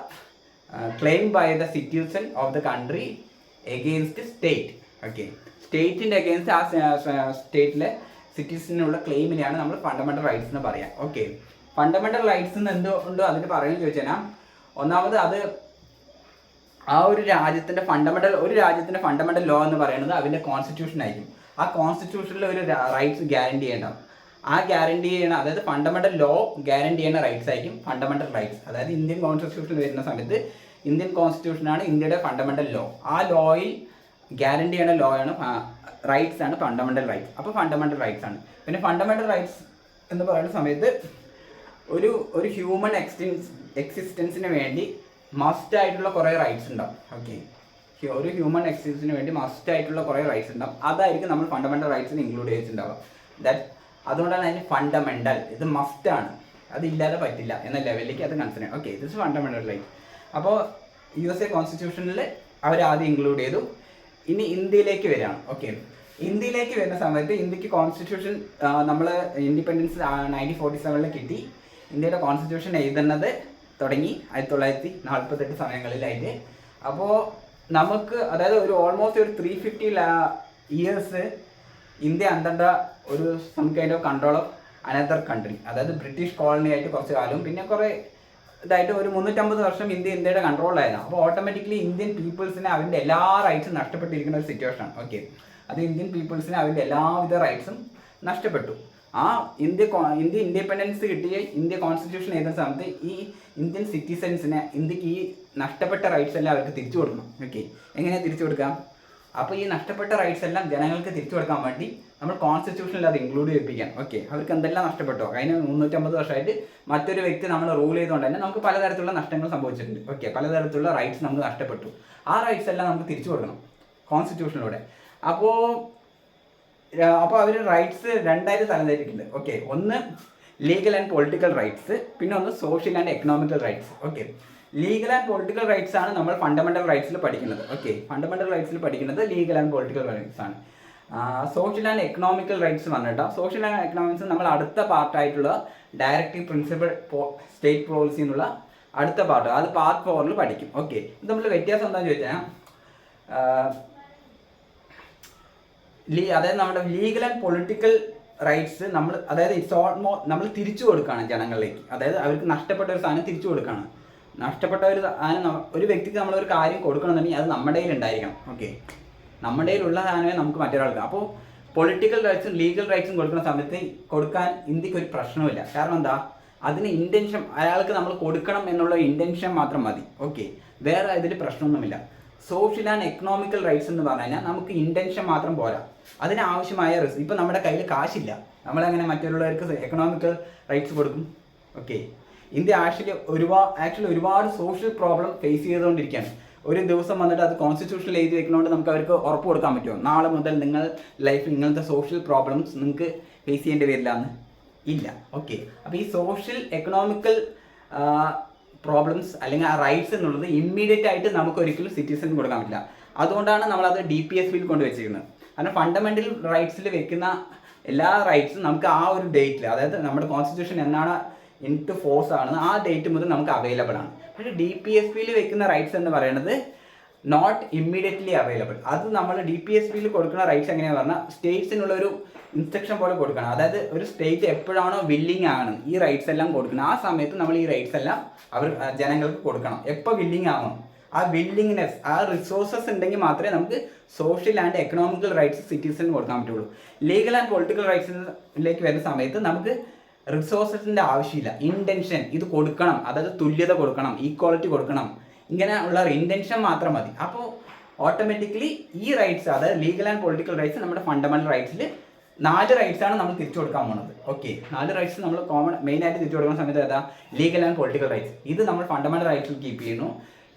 claim by the citizen of the country against state. Okay, സ്റ്റേറ്റിൻ്റെ അഗെയിൻസ്റ്റ് ആ സ്റ്റേറ്റിലെ സിറ്റിസണിനുള്ള ക്ലെയിമിനെയാണ് നമ്മൾ ഫണ്ടമെൻ്റൽ റൈറ്റ്സ് എന്ന് പറയാം. ഓക്കെ, ഫണ്ടമെൻ്റൽ റൈറ്റ്സ് എന്ന് എന്തുകൊണ്ടോ അതിന് പറയുന്നത് ചോദിച്ചാൽ, ഒന്നാമത് അത് ആ ഒരു രാജ്യത്തിൻ്റെ ഫണ്ടമെൻ്റൽ ലോ എന്ന് പറയുന്നത് അതിൻ്റെ കോൺസ്റ്റിറ്റ്യൂഷൻ ആയിരിക്കും. ആ കോൺസ്റ്റിറ്റ്യൂഷനിൽ ഒരു റൈറ്റ്സ് ഗ്യാരണ്ടി ചെയ്യണം. ആ ഗ്യാരണ്ടി ചെയ്യണം, അതായത് ഫണ്ടമെൻ്റൽ ലോ ഗ്യാരണ്ടി ചെയ്യുന്ന റൈറ്റ്സ് ആയിരിക്കും ഫണ്ടമെൻ്റൽ റൈറ്റ്സ്. അതായത് ഇന്ത്യൻ കോൺസ്റ്റിറ്റ്യൂഷൻ വരുന്ന സമയത്ത് ഇന്ത്യൻ കോൺസ്റ്റിറ്റ്യൂഷനാണ് ഇന്ത്യയുടെ ഫണ്ടമെൻ്റൽ ലോ. ആ ലോയിൽ ഗ്യാരണ്ടി ചെയ്യുന്ന ലോ ആണ് റൈറ്റ്സ് ആണ് ഫണ്ടമെൻ്റൽ റൈറ്റ്സ്. അപ്പോൾ ഫണ്ടമെൻ്റൽ റൈറ്റ്സ് ആണ്. പിന്നെ ഫണ്ടമെൻ്റൽ റൈറ്റ്സ് എന്ന് പറയുന്ന സമയത്ത് ഒരു ഹ്യൂമൻ എക്സിസ്റ്റൻസിന് വേണ്ടി മസ്റ്റ് ആയിട്ടുള്ള കുറേ റൈറ്റ്സ് ഉണ്ടാവും. ഓക്കെ, ഒരു ഹ്യൂമൻ എക്സിസ്റ്റൻസിന് വേണ്ടി മസ്റ്റ് ആയിട്ടുള്ള കുറേ റൈറ്റ്സ് ഉണ്ടാവും. അതായിരിക്കും നമ്മൾ ഫണ്ടമെൻ്റൽ റൈറ്റ്സിന് ഇൻക്ലൂഡ് ചെയ്തിട്ടുണ്ടാവുക. അതുകൊണ്ടാണ് അതിന് ഫണ്ടമെൻ്റൽ, ഇത് മസ്റ്റാണ്, അതില്ലാതെ പറ്റില്ല എന്ന ലെവലിലേക്ക് അത് കൺസിഡർ ചെയ്യണം. ഓക്കെ, ഇത് ഇസ് ഫണ്ടമെൻ്റൽ റൈറ്റ്. അപ്പോൾ USA കോൺസ്റ്റിറ്റ്യൂഷനിൽ അവർ ആദ്യം ഇൻക്ലൂഡ് ചെയ്തു. ഇനി ഇന്ത്യയിലേക്ക് വരികയാണ്. ഓക്കെ, ഇന്ത്യയിലേക്ക് വരുന്ന സമയത്ത് ഇന്ത്യക്ക് കോൺസ്റ്റിറ്റ്യൂഷൻ നമ്മൾ ഇൻഡിപെൻഡൻസ് 1947 കിട്ടി. ഇന്ത്യയുടെ കോൺസ്റ്റിറ്റ്യൂഷൻ എഴുതുന്നത് തുടങ്ങി 1948 സമയങ്ങളിലായിട്ട്. അപ്പോൾ നമുക്ക് അതായത് ഒരു ഓൾമോസ്റ്റ് ഒരു 350 ഇയേഴ്സ് ഇന്ത്യ അണ്ടർ ഒരു some kind of control of another country, അതായത് ബ്രിട്ടീഷ് കോളനി ആയിട്ട് കുറച്ച് കാലവും പിന്നെ കുറേ ഇതായിട്ട് ഒരു 350 വർഷം ഇന്ത്യയുടെ കൺട്രോളിലായിരുന്നു. അപ്പോൾ ഓട്ടോമാറ്റിക്കലി ഇന്ത്യൻ പീപ്പിൾസിന് അവരുടെ എല്ലാ റൈറ്റ്സും നഷ്ടപ്പെട്ടിരിക്കുന്ന ഒരു സിറ്റുവേഷനാണ്. ഓക്കെ, അത് ഇന്ത്യൻ പീപ്പിൾസിന് അവരുടെ എല്ലാവിധ റൈറ്റ്സും നഷ്ടപ്പെട്ടു. ആ ഇന്ത്യ ഇൻഡിപെൻഡൻസ് കിട്ടിയ ഇന്ത്യ കോൺസ്റ്റിറ്റ്യൂഷൻ എഴുതുന്ന സമയത്ത് ഈ ഇന്ത്യൻ സിറ്റിസൻസിനെ ഇന്ത്യക്ക് ഈ നഷ്ടപ്പെട്ട റൈറ്റ്സ് എല്ലാം അവർക്ക് തിരിച്ചു കൊടുക്കണം. ഓക്കെ, എങ്ങനെയാണ് തിരിച്ചു കൊടുക്കാം? അപ്പോൾ ഈ നഷ്ടപ്പെട്ട റൈറ്റ്സ് എല്ലാം ജനങ്ങൾക്ക് തിരിച്ചു കൊടുക്കാൻ വേണ്ടി നമ്മൾ കോൺസ്റ്റിറ്റ്യൂഷനിൽ അത് ഇൻക്ലൂഡ് ചെയ്യിപ്പിക്കാം. ഓക്കെ, അവർക്ക് എന്തെല്ലാം നഷ്ടപ്പെട്ടോ അതിന് 350 വർഷമായിട്ട് മറ്റൊരു വ്യക്തി നമ്മൾ റൂൾ ചെയ്തുകൊണ്ട് തന്നെ നമുക്ക് പലതരത്തിലുള്ള നഷ്ടങ്ങൾ സംഭവിച്ചിട്ടുണ്ട്. ഓക്കെ, പലതരത്തിലുള്ള റൈറ്റ്സ് നമുക്ക് നഷ്ടപ്പെട്ടു. ആ റൈറ്റ്സ് എല്ലാം നമുക്ക് തിരിച്ചു കൊടുക്കണം കോൺസ്റ്റിറ്റ്യൂഷനിലൂടെ. അപ്പോൾ അവർ റൈറ്റ്സ് രണ്ടായിട്ട് തരംതിരിക്കുന്നുണ്ട്. ഓക്കെ, ഒന്ന് ലീഗൽ ആൻഡ് പൊളിറ്റിക്കൽ റൈറ്റ്സ്, പിന്നെ ഒന്ന് social and economical rights. Okay, legal and political rights ആണ് നമ്മൾ ഫണ്ടമെന്റൽ റൈറ്റ്സിൽ പഠിക്കുന്നത്. ഓക്കെ, ഫണ്ടമെന്റൽ റൈറ്റ്സിൽ പഠിക്കുന്നത് ലീഗൽ ആൻഡ് പൊളിറ്റിക്കൽ റൈറ്റ്സ് ആണ്. സോഷ്യൽ ആൻഡ് എക്കണോമിക്കൽ റൈറ്റ്സ് വന്നിട്ടോ, സോഷ്യൽ ആൻഡ് എക്കണോമിക്സ് നമ്മൾ അടുത്ത പാർട്ടായിട്ടുള്ള ഡയറക്റ്റീവ് പ്രിൻസിപ്പൽ സ്റ്റേറ്റ് പോളിസി എന്നുള്ള അടുത്ത പാർട്ട്, അത് പാർട്ട് 4 പഠിക്കും. ഓക്കെ, ഇത് നമ്മൾ വ്യത്യാസം എന്താണെന്ന് ചോദിച്ചാൽ അതായത് നമ്മുടെ ലീഗൽ ആൻഡ് പൊളിറ്റിക്കൽ റൈറ്റ്സ് നമ്മൾ അതായത് നമ്മൾ തിരിച്ചു കൊടുക്കുകയാണ് ജനങ്ങളിലേക്ക്. അതായത് അവർക്ക് നഷ്ടപ്പെട്ട ഒരു സാധനം തിരിച്ചു കൊടുക്കുകയാണ്. നഷ്ടപ്പെട്ട ഒരു സാധനം ഒരു വ്യക്തിക്ക് നമ്മളൊരു കാര്യം കൊടുക്കണമെന്നുണ്ടെങ്കിൽ അത് നമ്മുടെ കയ്യിൽ ഉണ്ടായിരിക്കണം. ഓക്കെ, നമ്മുടെ കയ്യിലുള്ള സാധനമേ നമുക്ക് മറ്റൊരാൾക്ക്. അപ്പോൾ പൊളിറ്റിക്കൽ റൈറ്റ്സും ലീഗൽ റൈറ്റ്സും കൊടുക്കുന്ന സമയത്ത് കൊടുക്കാൻ ഇന്ത്യക്ക് ഒരു പ്രശ്നമില്ല. കാരണം എന്താ, അതിന് ഇൻറ്റൻഷൻ അയാൾക്ക് നമ്മൾ കൊടുക്കണം എന്നുള്ള ഇൻറ്റൻഷൻ മാത്രം മതി. ഓക്കെ, വേറെ ഇതിൽ പ്രശ്നമൊന്നുമില്ല. സോഷ്യൽ ആൻഡ് എക്കണോമിക്കൽ റൈറ്റ്സ് എന്ന് പറഞ്ഞു കഴിഞ്ഞാൽ നമുക്ക് ഇൻറ്റൻഷൻ മാത്രം പോരാ, അതിനാവശ്യമായ ഇപ്പം നമ്മുടെ കയ്യിൽ കാശില്ല, നമ്മളെങ്ങനെ മറ്റുള്ളവർക്ക് എക്കണോമിക്കൽ റൈറ്റ്സ് കൊടുക്കും? ഓക്കെ, ഇന്ത്യ ആക്ച്വലി ഒരുപാട് സോഷ്യൽ പ്രോബ്ലം ഫേസ് ചെയ്തുകൊണ്ടിരിക്കുകയാണ്. ഒരു ദിവസം വന്നിട്ട് അത് കോൺസ്റ്റിറ്റ്യൂഷനിൽ എഴുതി വെക്കുന്നതുകൊണ്ട് നമുക്ക് അവർക്ക് ഉറപ്പ് കൊടുക്കാൻ പറ്റുമോ നാളെ മുതൽ നിങ്ങൾ ലൈഫിൽ ഇങ്ങനത്തെ സോഷ്യൽ പ്രോബ്ലംസ് നിങ്ങൾക്ക് ഫേസ് ചെയ്യേണ്ടി വരില്ല എന്ന്? ഇല്ല. ഓക്കെ, അപ്പോൾ ഈ സോഷ്യൽ എക്കണോമിക്കൽ പ്രോബ്ലംസ് അല്ലെങ്കിൽ ആ റൈറ്റ്സ് എന്നുള്ളത് ഇമ്മീഡിയറ്റ് ആയിട്ട് നമുക്ക് ഒരിക്കലും സിറ്റിസൺ കൊടുക്കാൻ പറ്റില്ല. അതുകൊണ്ടാണ് നമ്മളത് DPSPയിൽ കൊണ്ടുവച്ചിരിക്കുന്നത്. കാരണം ഫണ്ടമെന്റൽ റൈറ്റ്സിൽ വെക്കുന്ന എല്ലാ റൈറ്റ്സും നമുക്ക് ആ ഒരു ഡേറ്റിൽ, അതായത് നമ്മുടെ കോൺസ്റ്റിറ്റ്യൂഷൻ എന്നാണ് ഇൻറ്റു ഫോഴ്സ് ആണ് ആ ഡേറ്റ് മുതൽ നമുക്ക് അവൈലബിൾ ആണ്. പക്ഷേ DPSPയിൽ വെക്കുന്ന റൈറ്റ്സ് എന്ന് പറയുന്നത് നോട്ട് ഇമ്മീഡിയറ്റ്ലി അവൈലബിൾ. അത് നമ്മൾ DPSPയിൽ കൊടുക്കുന്ന റൈറ്റ്സ് എങ്ങനെയാണെന്ന് പറഞ്ഞാൽ സ്റ്റേറ്റ്സിനുള്ള ഒരു ഇൻസ്ട്രക്ഷൻ പോലെ കൊടുക്കണം. അതായത് ഒരു സ്റ്റേറ്റ് എപ്പോഴാണോ വില്ലിങ് ആണ് ഈ റൈറ്റ്സ് എല്ലാം കൊടുക്കണം, ആ സമയത്ത് നമ്മൾ ഈ റൈറ്റ്സ് എല്ലാം അവർ ജനങ്ങൾക്ക് കൊടുക്കണം. എപ്പോൾ വില്ലിങ് ആവണം, ആ വില്ലിങ്നെസ്, ആ റിസോഴ്സസ് ഉണ്ടെങ്കിൽ മാത്രമേ നമുക്ക് സോഷ്യൽ ആൻഡ് എക്കണോമിക്കൽ റൈറ്റ്സ് സിറ്റിസണിന് കൊടുക്കാൻ പറ്റുള്ളൂ. ലീഗൽ ആൻഡ് പൊളിറ്റിക്കൽ റൈറ്റ്സിലേക്ക് വരുന്ന സമയത്ത് നമുക്ക് റിസോഴ്സസിൻ്റെ ആവശ്യമില്ല. ഇൻറ്റൻഷൻ ഇത് കൊടുക്കണം, അതായത് തുല്യത കൊടുക്കണം, ഈക്വാളിറ്റി കൊടുക്കണം, ഇങ്ങനെ ഉള്ള ഇൻറ്റൻഷൻ മാത്രം മതി. അപ്പോൾ ഓട്ടോമാറ്റിക്കലി ഈ റൈറ്റ്സ്, അതായത് ലീഗൽ ആൻഡ് പൊളിറ്റിക്കൽ റൈറ്റ്സ് നമ്മുടെ ഫണ്ടമെന്റൽ റൈറ്റ്സിൽ 4 റൈറ്റ്സാണ് നമ്മൾ തിരിച്ചു കൊടുക്കാൻ പോകുന്നത്. ഓക്കെ, 4 റൈറ്റ്സ് നമ്മൾ മെയിനായിട്ട് തിരിച്ചു കൊടുക്കുന്ന സമയത്ത് ഏതാ? Legal and political rights. ഇത് നമ്മൾ ഫണ്ടമെന്റൽ റൈറ്റ്സിൽ കീപ്പ് ചെയ്യുന്നു.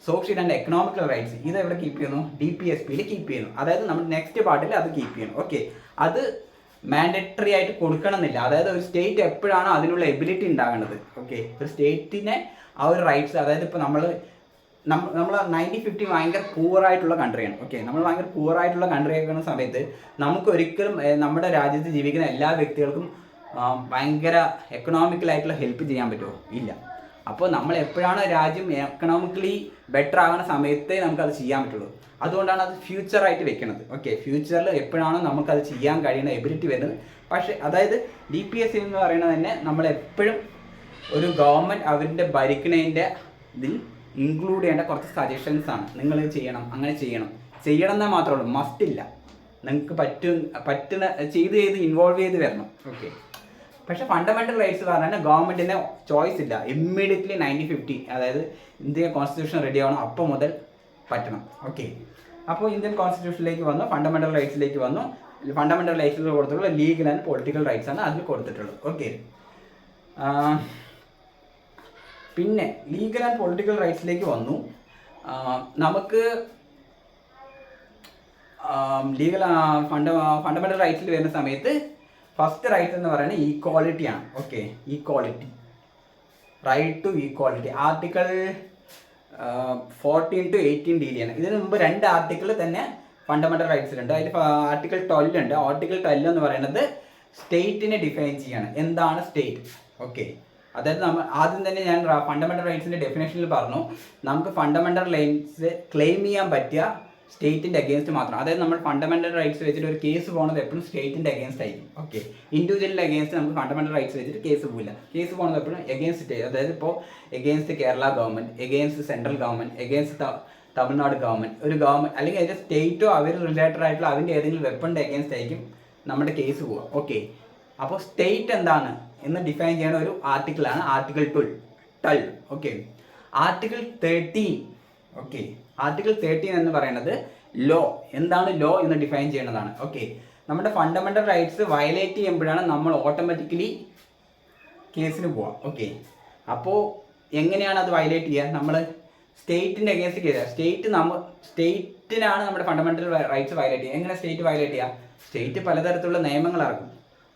സോഷ്യൽ ആൻഡ് എക്കണോമിക്കൽ റൈറ്റ്സ് ഇത് എവിടെ കീപ്പ് ചെയ്യുന്നു? DPSPയിൽ കീപ്പ് ചെയ്യുന്നു. അതായത് നമ്മൾ നെക്സ്റ്റ് പാർട്ടിൽ അത് കീപ്പ് ചെയ്യുന്നു. ഓക്കെ, അത് മാൻഡറ്ററി ആയിട്ട് കൊടുക്കണം എന്നില്ല. അതായത് ഒരു സ്റ്റേറ്റ് എപ്പോഴാണോ അതിനുള്ള എബിലിറ്റി ഉണ്ടാകേണ്ടത്, ഓക്കെ, ഒരു സ്റ്റേറ്റിനെ ആ ഒരു റൈറ്റ്സ്, അതായത് ഇപ്പോൾ നമ്മൾ 1950 ഭയങ്കര പൂവറായിട്ടുള്ള കൺട്രിയാണ്. ഓക്കെ, നമ്മൾ ഭയങ്കര പൂവറായിട്ടുള്ള കൺട്രി ആക്കുന്ന സമയത്ത് നമുക്ക് ഒരിക്കലും നമ്മുടെ രാജ്യത്ത് ജീവിക്കുന്ന എല്ലാ വ്യക്തികൾക്കും ഭയങ്കര എക്കണോമിക്കലായിട്ടുള്ള ഹെൽപ്പ് ചെയ്യാൻ പറ്റുമോ? ഇല്ല. അപ്പോൾ നമ്മൾ എപ്പോഴാണോ രാജ്യം എക്കണോമിക്കലി ബെറ്റർ ആകുന്ന സമയത്തേ നമുക്കത് ചെയ്യാൻ പറ്റുള്ളൂ. അതുകൊണ്ടാണ് അത് ഫ്യൂച്ചറായിട്ട് വെക്കുന്നത്. ഓക്കെ, ഫ്യൂച്ചറിൽ എപ്പോഴാണോ നമുക്കത് ചെയ്യാൻ കഴിയുന്ന എബിലിറ്റി വരുന്നത്. പക്ഷേ അതായത് DPSP എന്ന് പറയുന്നത് തന്നെ നമ്മളെപ്പോഴും ഒരു ഗവൺമെൻറ് അവരുടെ ഭരിക്കുന്നതിൻ്റെ ഇതിൽ ഇൻക്ലൂഡ് ചെയ്യേണ്ട കുറച്ച് സജഷൻസ് ആണ്. നിങ്ങൾ ചെയ്യണം, അങ്ങനെ ചെയ്യണം എന്നാൽ മാത്രമേ ഉള്ളൂ, മസ്റ്റില്ല. നിങ്ങൾക്ക് പറ്റുന്ന ചെയ്ത് ഇൻവോൾവ് ചെയ്ത് വരണം. ഓക്കെ, പക്ഷേ ഫണ്ടമെന്റൽ റൈറ്റ്സ് പറഞ്ഞാൽ ഗവൺമെൻറ്റിന് ചോയ്സ് ഇല്ല. ഇമ്മീഡിയറ്റ്ലി 1950 അതായത് ഇന്ത്യൻ കോൺസ്റ്റിറ്റ്യൂഷൻ റെഡി ആവണം, അപ്പോൾ മുതൽ പറ്റണം. ഓക്കെ, അപ്പോൾ ഇന്ത്യൻ കോൺസ്റ്റിറ്റ്യൂഷനിലേക്ക് വന്നു, ഫണ്ടമെന്റൽ റൈറ്റ്സിലേക്ക് വന്നു. ഫണ്ടമെന്റൽ റൈറ്റ്സിൽ കൊടുത്തിട്ടുള്ള ലീഗൽ ആൻഡ് പൊളിറ്റിക്കൽ റൈറ്റ്സ് ആണ് അതിൽ കൊടുത്തിട്ടുള്ളത്. ഓക്കെ, പിന്നെ ലീഗൽ ആൻഡ് പൊളിറ്റിക്കൽ റൈറ്റ്സിലേക്ക് വന്നു. നമുക്ക് ഫണ്ടമെന്റൽ റൈറ്റ്സിൽ വരുന്ന സമയത്ത് ഫസ്റ്റ് റൈറ്റ് എന്ന് പറയുന്നത് ഈക്വാളിറ്റിയാണ്. Okay, equality, right to equality, article 14 to 18 deal ചെയ്യണം. ഇതിന് മുമ്പ് 2 ആർട്ടിക്കിൾ തന്നെ ഫണ്ടമെന്റൽ റൈറ്റ്സിലുണ്ട്. അതിൽ ആർട്ടിക്കിൾ 12 ഉണ്ട്. ആർട്ടിക്കിൾ 12 എന്ന് പറയുന്നത് സ്റ്റേറ്റിനെ ഡിഫൈൻ ചെയ്യാണ്. എന്താണ് സ്റ്റേറ്റ്? ഓക്കെ, അതായത് നമ്മൾ ആദ്യം തന്നെ ഞാൻ ഫണ്ടമെന്റൽ റൈറ്റ്സിന്റെ ഡെഫിനേഷനിൽ പറഞ്ഞു, നമുക്ക് ഫണ്ടമെന്റൽ റൈറ്റ്സ് ക്ലെയിം ചെയ്യാൻ പറ്റിയ സ്റ്റേറ്റിന്റെ അഗേൻസ്റ്റ് മാത്രം. അതായത് നമ്മൾ ഫണ്ടമെന്റൽ റൈറ്റ്സ് വെച്ചിട്ട് ഒരു കേസ് പോകുന്നത് എപ്പോഴും സ്റ്റേറ്റിന്റെ അഗേൻസ്റ്റ് ആയിരിക്കും. ഓക്കെ, ഇൻഡിവിജ്വലിന്റെ അഗേൻസ്റ്റ് നമുക്ക് ഫണ്ടമെന്റൽ റൈറ്റ്സ് വെച്ചിട്ട് കേസ് പോകില്ല. കേസ് പോകുന്നത് എപ്പോഴും എഗേൻസ്റ്റ് സ്റ്റേറ്റ്. അതായത് ഇപ്പോൾ against Kerala government, against central government, against Tamil Nadu government, ഒരു ഗവൺമെന്റ് അല്ലെങ്കിൽ അതിന്റെ സ്റ്റേറ്റോ അവർ റിലേറ്റഡ് ആയിട്ടുള്ള അതിന്റെ ഏതെങ്കിലും വെപ്പണിന്റെ അഗേൻസ്റ്റ് ആയിരിക്കും നമ്മുടെ കേസ് പോവുക. ഓക്കെ, അപ്പോൾ സ്റ്റേറ്റ് എന്താണ് എന്ന് ഡിഫൈൻ ചെയ്യുന്ന ഒരു ആർട്ടിക്കിളാണ് article 12. Okay, article 13. Okay, article 13 എന്ന് പറയുന്നത് ലോ. എന്താണ് ലോ എന്ന് ഡിഫൈൻ ചെയ്യുന്നതാണ്. ഓക്കെ, നമ്മുടെ ഫണ്ടമെന്റൽ റൈറ്റ്സ് വയലേറ്റ് ചെയ്യുമ്പോഴാണ് നമ്മൾ ഓട്ടോമാറ്റിക്കലി കേസിന് പോവുക. ഓക്കെ, അപ്പോൾ എങ്ങനെയാണ് അത് വയലേറ്റ് ചെയ്യുക? നമ്മൾ സ്റ്റേറ്റിന്റെ അഗേൻസ്റ്റ് കേസ്, സ്റ്റേറ്റിനാണ് നമ്മുടെ ഫണ്ടമെന്റൽ റൈറ്റ്സ് വയലേറ്റ് ചെയ്യുക. എങ്ങനെ സ്റ്റേറ്റ് വയലേറ്റ് ചെയ്യുക? സ്റ്റേറ്റ് പലതരത്തിലുള്ള നിയമങ്ങൾ ഇറക്കും.